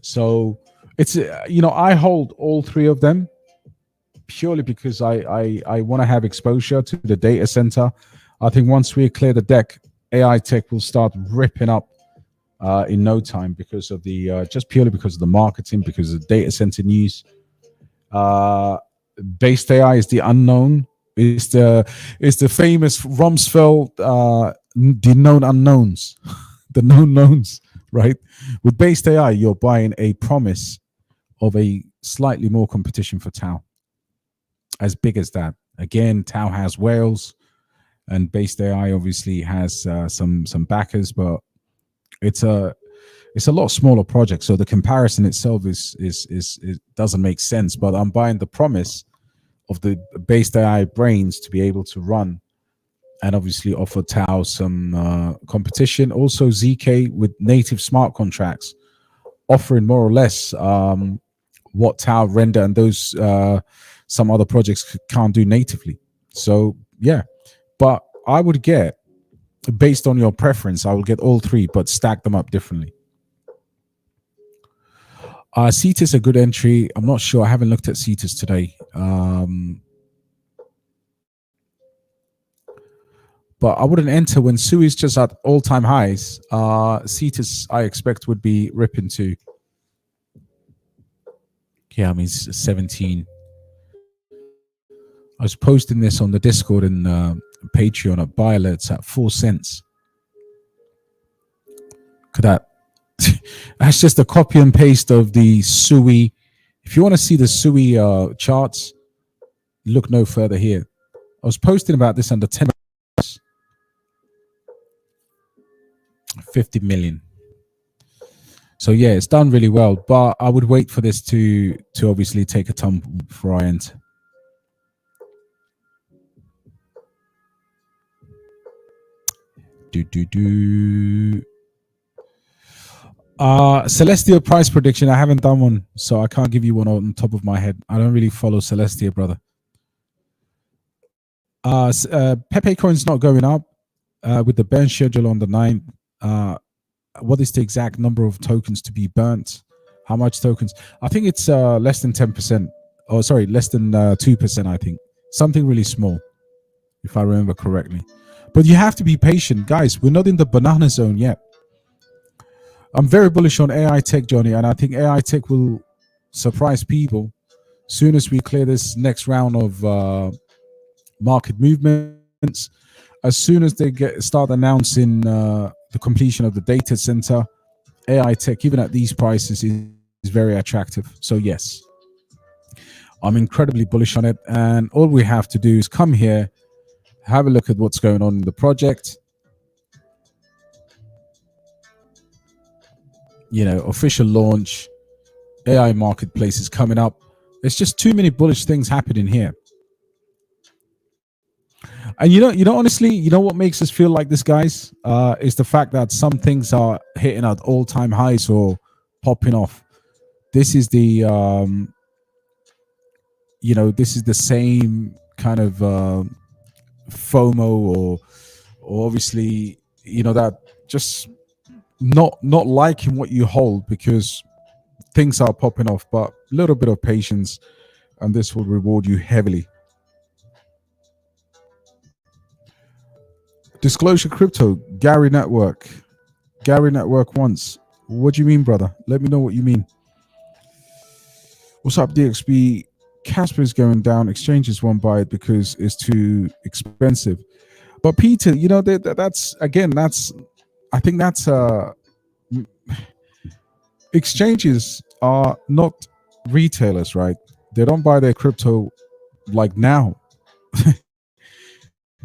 So it's I hold all three of them purely because I want to have exposure to the data center. I think once we clear the deck, AI tech will start ripping up in no time because of the just purely because of the marketing, because of the data center news. Based AI is the unknown. It's the famous Rumsfeld, the known unknowns, the known knowns, right? With based AI, you're buying a promise of a slightly more competition for Tau. As big as that. Again, Tau has whales. and based AI obviously has some backers, but it's a lot smaller project. So the comparison itself is it doesn't make sense. But I'm buying the promise of the based AI brains to be able to run and obviously offer Tau some competition. Also ZK with native smart contracts offering more or less what Tau render and those some other projects can't do natively. So yeah, but I would get, based on your preference, I will get all three, but stack them up differently. CETA's a good entry. I'm not sure. I haven't looked at CETA's today. But I wouldn't enter when SUI is just at all-time highs. CETA's, I expect, would be ripping too. Yeah, I mean, 17. I was posting this on the Discord and Patreon at buy alerts at 4 cents. Could that? That's just a copy and paste of the SUI. If you want to see the SUI charts, look no further here. I was posting about this under 10, 50 million. So yeah, it's done really well, but I would wait for this to obviously take a tumble before I enter. Celestia price prediction. I haven't done one, so I can't give you one on top of my head. I don't really follow Celestia, brother. Pepe coin's not going up with the burn schedule on the 9th. What is the exact number of tokens to be burnt? How much tokens? I think it's less than 10%. Oh, sorry, less than 2%, I think. Something really small, if I remember correctly. But you have to be patient. Guys, we're not in the banana zone yet. I'm very bullish on AI tech, Johnny, and I think AI tech will surprise people soon as we clear this next round of market movements. As soon as they start announcing the completion of the data center, AI tech, even at these prices, is very attractive. So yes, I'm incredibly bullish on it. And all we have to do is come here, have a look at what's going on in the project. You know, official launch, AI marketplace is coming up. There's just too many bullish things happening here. And honestly, you know what makes us feel like this, guys, is the fact that some things are hitting at all-time highs or popping off. This is the, this is the same kind of FOMO or obviously, that just not liking what you hold because things are popping off. But a little bit of patience, and this will reward you heavily. Disclosure Crypto, Gary Network once. What do you mean, brother? Let me know what you mean. What's up, DXB? Casper is going down. Exchanges won't buy it because it's too expensive. But Peter, I think that's exchanges are not retailers, right? They don't buy their crypto like now.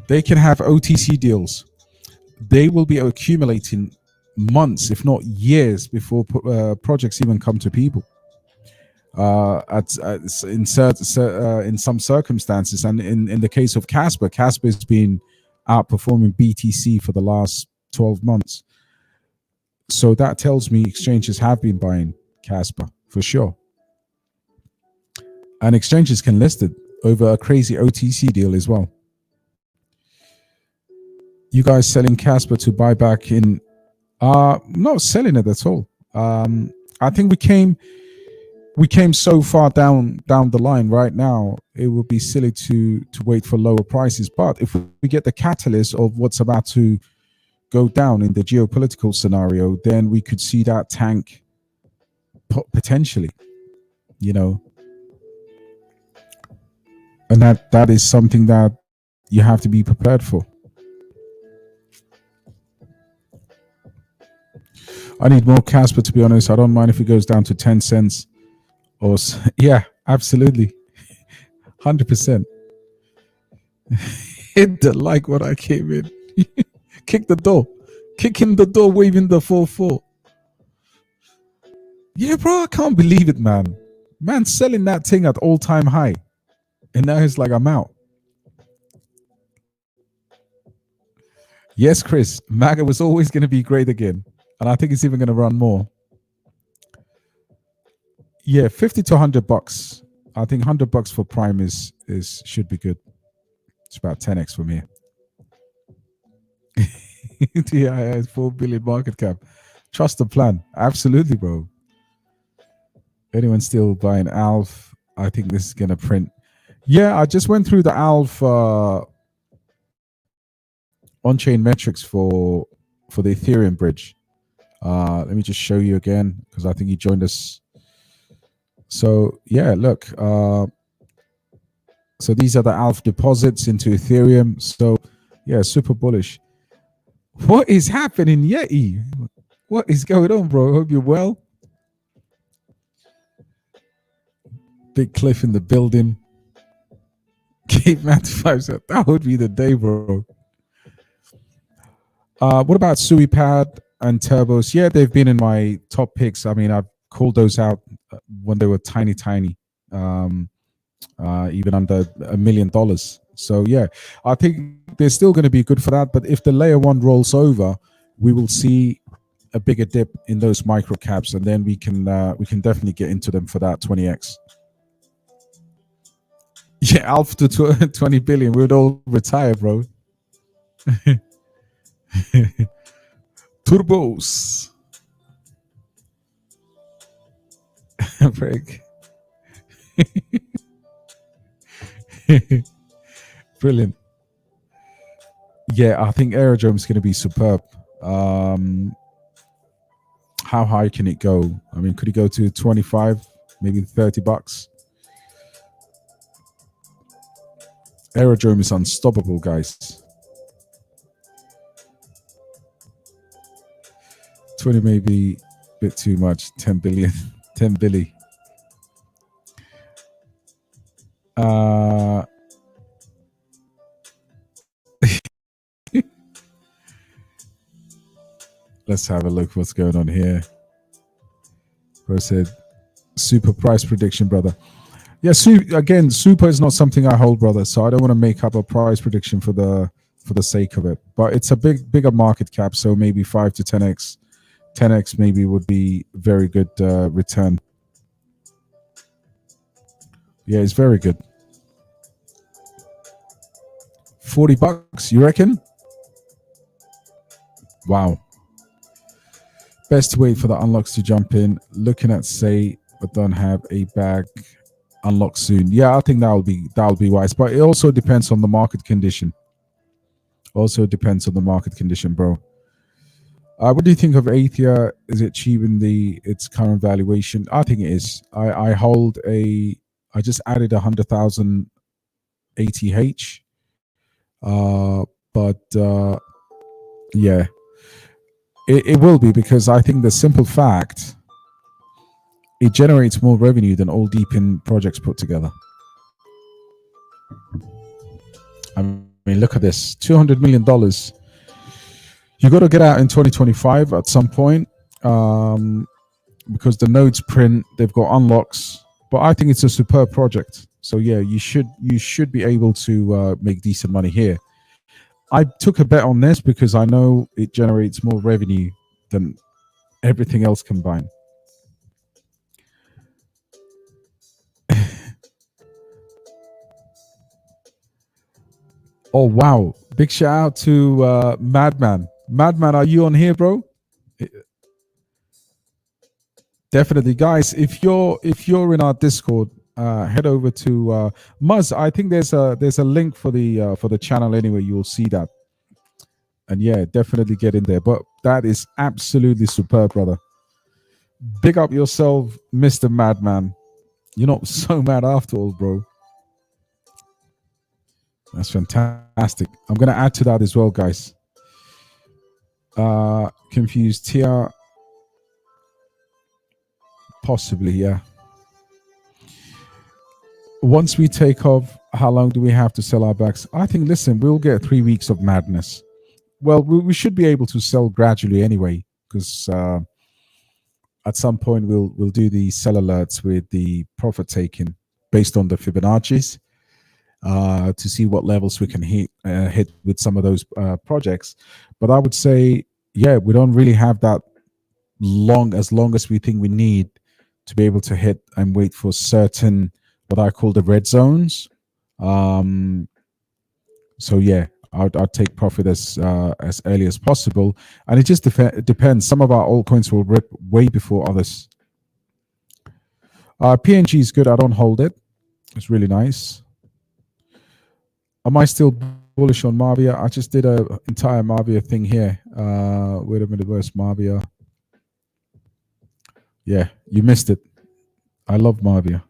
They can have OTC deals. They will be accumulating months, if not years, before projects even come to people. In some circumstances, and in the case of Casper has been outperforming BTC for the last 12 months. So that tells me exchanges have been buying Casper for sure. And exchanges can list it over a crazy OTC deal as well. You guys selling Casper to buy back in? Not selling it at all. I think we came so far down the line. Right now, it would be silly to wait for lower prices. But if we get the catalyst of what's about to go down in the geopolitical scenario, then we could see that tank potentially. And that is something that you have to be prepared for. I need more Casper, to be honest. I don't mind if it goes down to 10 cents or yeah, absolutely. 100%. hit the like when I came in. Kick the door. Kick in the door, waving the 4-4. Yeah, bro, I can't believe it, man. Man selling that thing at all-time high. And now he's like, I'm out. Yes, Chris, MAGA was always going to be great again. And I think it's even going to run more. Yeah, 50 to $100. I think $100 for Prime is should be good. It's about 10x for me. Yeah, it's 4 billion market cap. Trust the plan. Absolutely, bro. Anyone still buying ALF? I think this is going to print. Yeah, I just went through the ALF on-chain metrics for the Ethereum bridge. Let me just show you again because I think you joined us. So yeah, look. So these are the ALF deposits into Ethereum. So yeah, super bullish. What is happening, Yeti? What is going on, bro? Hope you're well. Big Cliff in the building. Cape Man 5. That would be the day, bro. What about SuiPad and Turbos? Yeah, they've been in my top picks. I mean, I've called those out when they were tiny, even under $1 million. So yeah, I think they're still going to be good for that. But if the layer one rolls over, we will see a bigger dip in those micro caps, and then we can definitely get into them for that 20x. Yeah, Alpha to 20 billion, we would all retire, bro. Turbos. Break. Brilliant. Yeah, I think Aerodrome is going to be superb. How high can it go? I mean, could it go to 25, maybe $30? Aerodrome is unstoppable, guys. 20 may be a bit too much. 10 billion. 10 billy. Let's have a look what's going on here. Bro said, super price prediction, brother. Yeah, again, super is not something I hold, brother. So I don't want to make up a price prediction for the sake of it. But it's a bigger market cap, so maybe 5 to 10x. 10x maybe would be very good return. Yeah, it's very good. $40, you reckon? Wow. Best wait for the unlocks to jump in. Looking at say, but don't have a bag unlock soon. Yeah, I think that'll be wise. But it also depends on the market condition. Bro. What do you think of Aethia? Is it achieving its current valuation? I think it is. I just added 100,000 ATH. Yeah, it will be, because I think the simple fact, it generates more revenue than all Deepin projects put together. I mean, look at this, $200 million. You got to get out in 2025 at some point, because the nodes print, they've got unlocks. But I think it's a superb project. So yeah, you should be able to make decent money here. I took a bet on this because I know it generates more revenue than everything else combined. Oh wow! Big shout out to Madman. Madman, are you on here, bro? Definitely, guys. If you're in our Discord, head over to Muzz. I think there's a link for the channel anyway. You'll see that, and yeah, definitely get in there. But that is absolutely superb, brother. Big up yourself, Mr. Madman. You're not so mad after all, bro. That's fantastic. I'm gonna add to that as well, guys. Confused TR. Possibly, yeah. Once we take off, How long do we have to sell our backs? I think, listen, we'll get 3 weeks of madness. Well, we should be able to sell gradually anyway, because at some point we'll do the sell alerts with the profit taking based on the Fibonacci's to see what levels we can hit with some of those projects. But I would say, yeah, we don't really have that long as we think we need to be able to hit and wait for certain what I call the red zones. So yeah, I'd take profit as early as possible, and it just depends. Some of our altcoins will rip way before others. PNG is good. I don't hold it. It's really nice. Am I still bullish on Mavia? I just did an entire Mavia thing here. Wait a minute, where's Mavia? Yeah, you missed it. I love Mavia.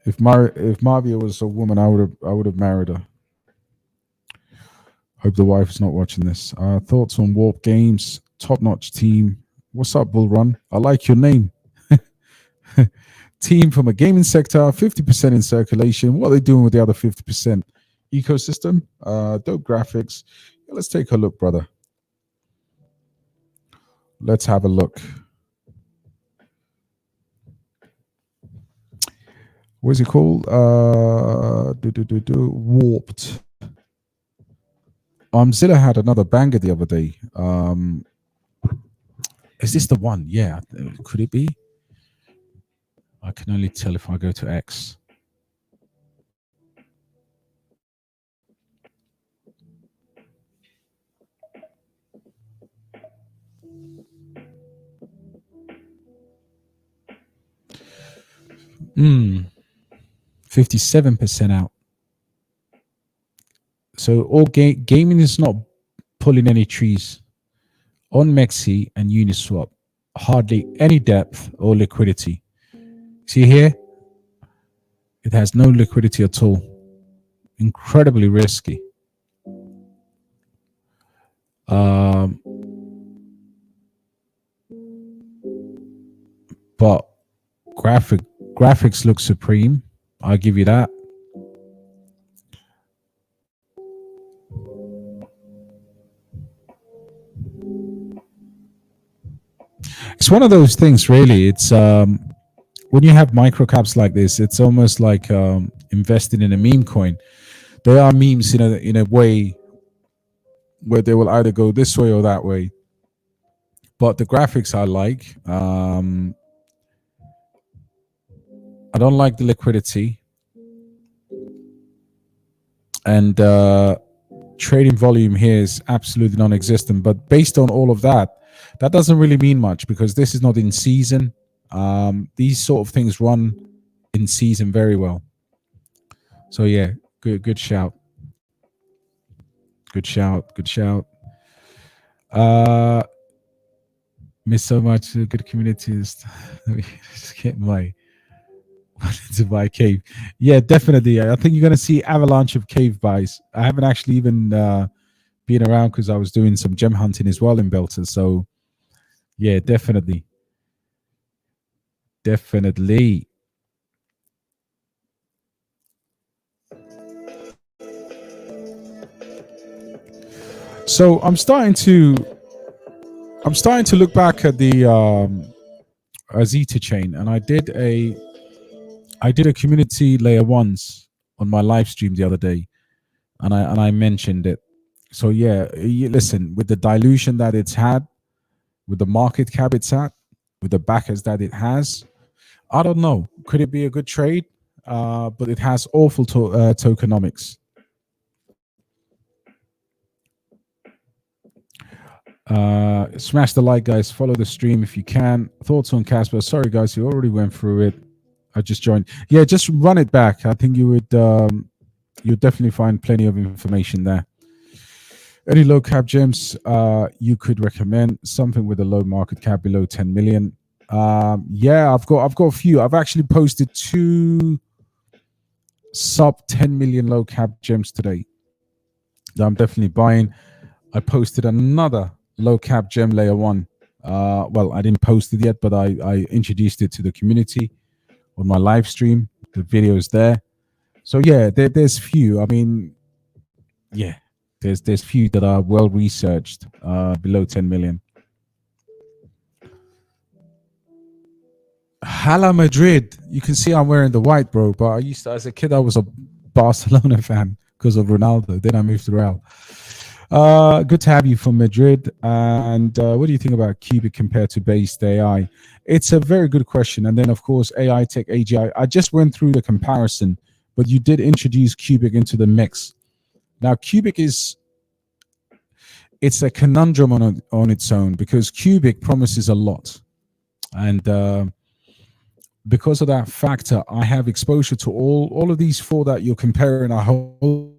If Mavia was a woman, I would have married her. Hope the wife is not watching this. Thoughts on Warp Games, top-notch team. What's up, Bull Run? I like your name. Team from a gaming sector, 50% in circulation. What are they doing with the other 50%? Ecosystem, dope graphics. Yeah, let's take a look, brother. Let's have a look. What's it called? Warped. Zilla had another banger the other day. Is this the one? Yeah. Could it be? I can only tell if I go to X. Hmm. 57% out. So all gaming is not pulling any trees. On Mexi and Uniswap, hardly any depth or liquidity. See here? It has no liquidity at all. Incredibly risky. But graphics look supreme. I'll give you that. It's one of those things, really. It's when you have micro caps like this, it's almost like investing in a meme coin. There are memes in a way where they will either go this way or that way. But the graphics I like. I don't like the liquidity. And trading volume here is absolutely non-existent. But based on all of that, that doesn't really mean much because this is not in season. These sort of things run in season very well. So yeah, good shout. Good shout. Miss so much good communities. Let me just get to buy cave. Yeah, definitely. I think you're going to see avalanche of cave buys. I haven't actually even been around because I was doing some gem hunting as well in Belter. So yeah, definitely. So I'm starting to look back at the Zeta chain, and I did a community layer ones on my live stream the other day, and I mentioned it. So yeah, listen, with the dilution that it's had, with the market cap it's at, with the backers that it has, I don't know. Could it be a good trade? But it has awful tokenomics. Smash the like, guys. Follow the stream if you can. Thoughts on Casper? Sorry, guys, you already went through it. I just joined. Yeah, just run it back. I think you would you'll definitely find plenty of information there. Any low cap gems you could recommend? Something with a low market cap below 10 million. Yeah, I've got a few. I've actually posted 2 sub 10 million low cap gems today that I'm definitely buying. I posted another low cap gem layer one. Well, I didn't post it yet, but I introduced it to the community on my live stream. The video is there. So yeah, there's few. I mean, yeah, there's few that are well researched, below 10 million. Hala Madrid. You can see I'm wearing the white, bro. But I used to, as a kid, I was a Barcelona fan because of Ronaldo. Then I moved to Real. Good to have you from Madrid. And what do you think about Cubic compared to based AI? It's a very good question. And then, of course, AI Tech, AGI. I just went through the comparison, but you did introduce Cubic into the mix. Now, Cubic is it's a conundrum on its own because Cubic promises a lot, and because of that factor, I have exposure to all of these four that you're comparing. I hold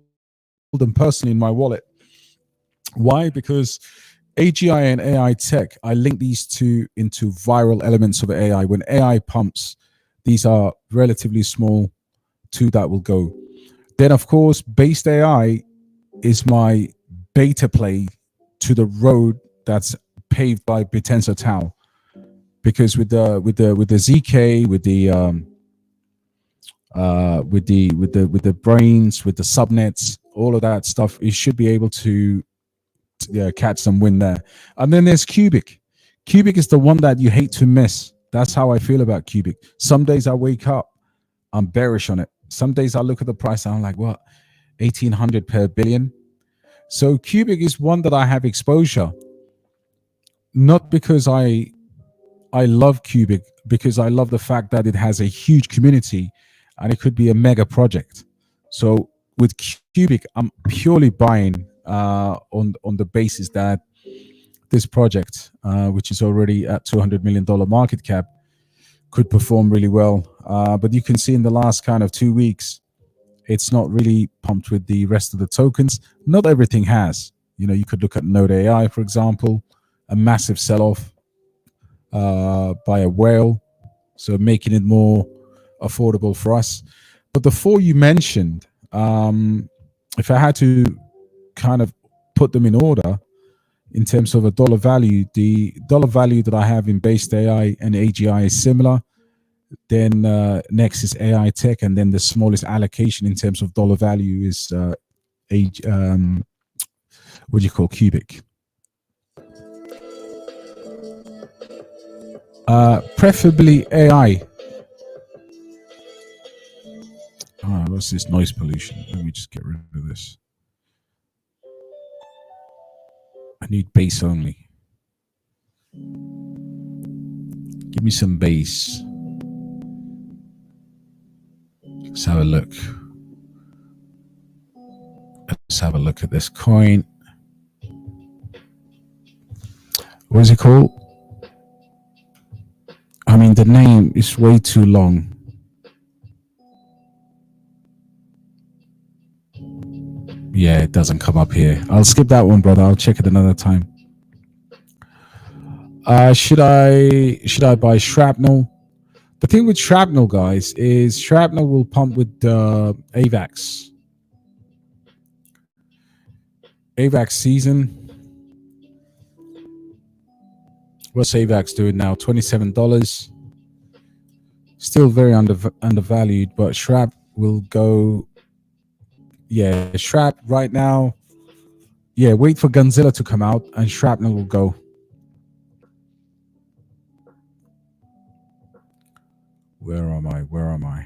them personally in my wallet. Why? Because AGI and AI tech, I link these two into viral elements of AI. When AI pumps, these are relatively small, two that will go. Then, of course, based AI is my beta play to the road that's paved by Bitenso Tau. Because with the ZK, with the brains, with the subnets, all of that stuff, it should be able to catch some win there. And then there's Cubic. Cubic is the one that you hate to miss. That's how I feel about Cubic. Some days I wake up, I'm bearish on it. Some days I look at the price and I'm like, what, 1800 per billion? So Cubic is one that I have exposure, not because I love Cubic, because I love the fact that it has a huge community and it could be a mega project. So with Cubic, I'm purely buying on the basis that this project, which is already at $200 million market cap, could perform really well. But you can see in the last kind of 2 weeks, it's not really pumped with the rest of the tokens. Not everything has. You could look at Node AI, for example, a massive sell-off by a whale, so making it more affordable for us. But the four you mentioned, if I had to kind of put them in order in terms of a dollar value, the dollar value that I have in based AI and AGI is similar. Then next is AI Tech, and then the smallest allocation in terms of dollar value is what do you call Cubic? Preferably AI. What's this noise pollution? Let me just get rid of this. I need bass only. Give me some bass. Let's have a look. Let's have a look at this coin. What is it called? I mean, the name is way too long. Yeah, it doesn't come up here. I'll skip that one, brother. I'll check it another time. Should I buy Shrapnel? The thing with Shrapnel, guys, is Shrapnel will pump with AVAX. AVAX season. What's AVAX doing now? $27. Still very undervalued, but Shrap will go. Yeah, Shrap right now. Yeah, wait for Gunzilla to come out and Shrapnel will go. Where am I? I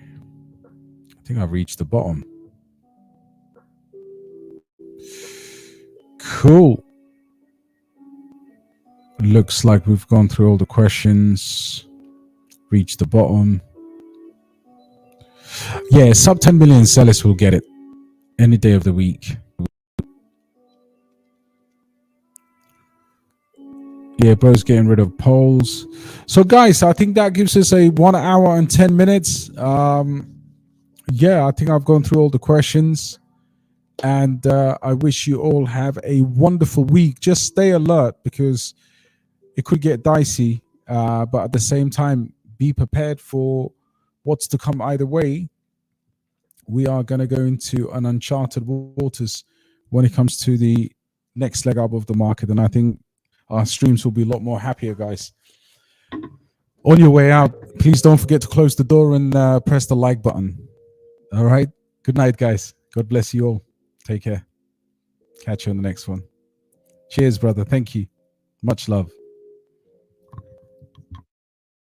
think I've reached the bottom. Cool. Looks like we've gone through all the questions. Reached the bottom. Yeah, sub 10 million sellers will get it any day of the week. Yeah, bro's getting rid of polls. So, guys, I think that gives us a 1 hour and 10 minutes. Yeah, I think I've gone through all the questions. And I wish you all have a wonderful week. Just stay alert because it could get dicey. But at the same time, be prepared for what's to come either way. We are going to go into an uncharted waters when it comes to the next leg up of the market. And I think our streams will be a lot more happier, guys. On your way out, please don't forget to close the door and press the like button. All right. Good night, guys. God bless you all. Take care. Catch you on the next one. Cheers, brother. Thank you. Much love.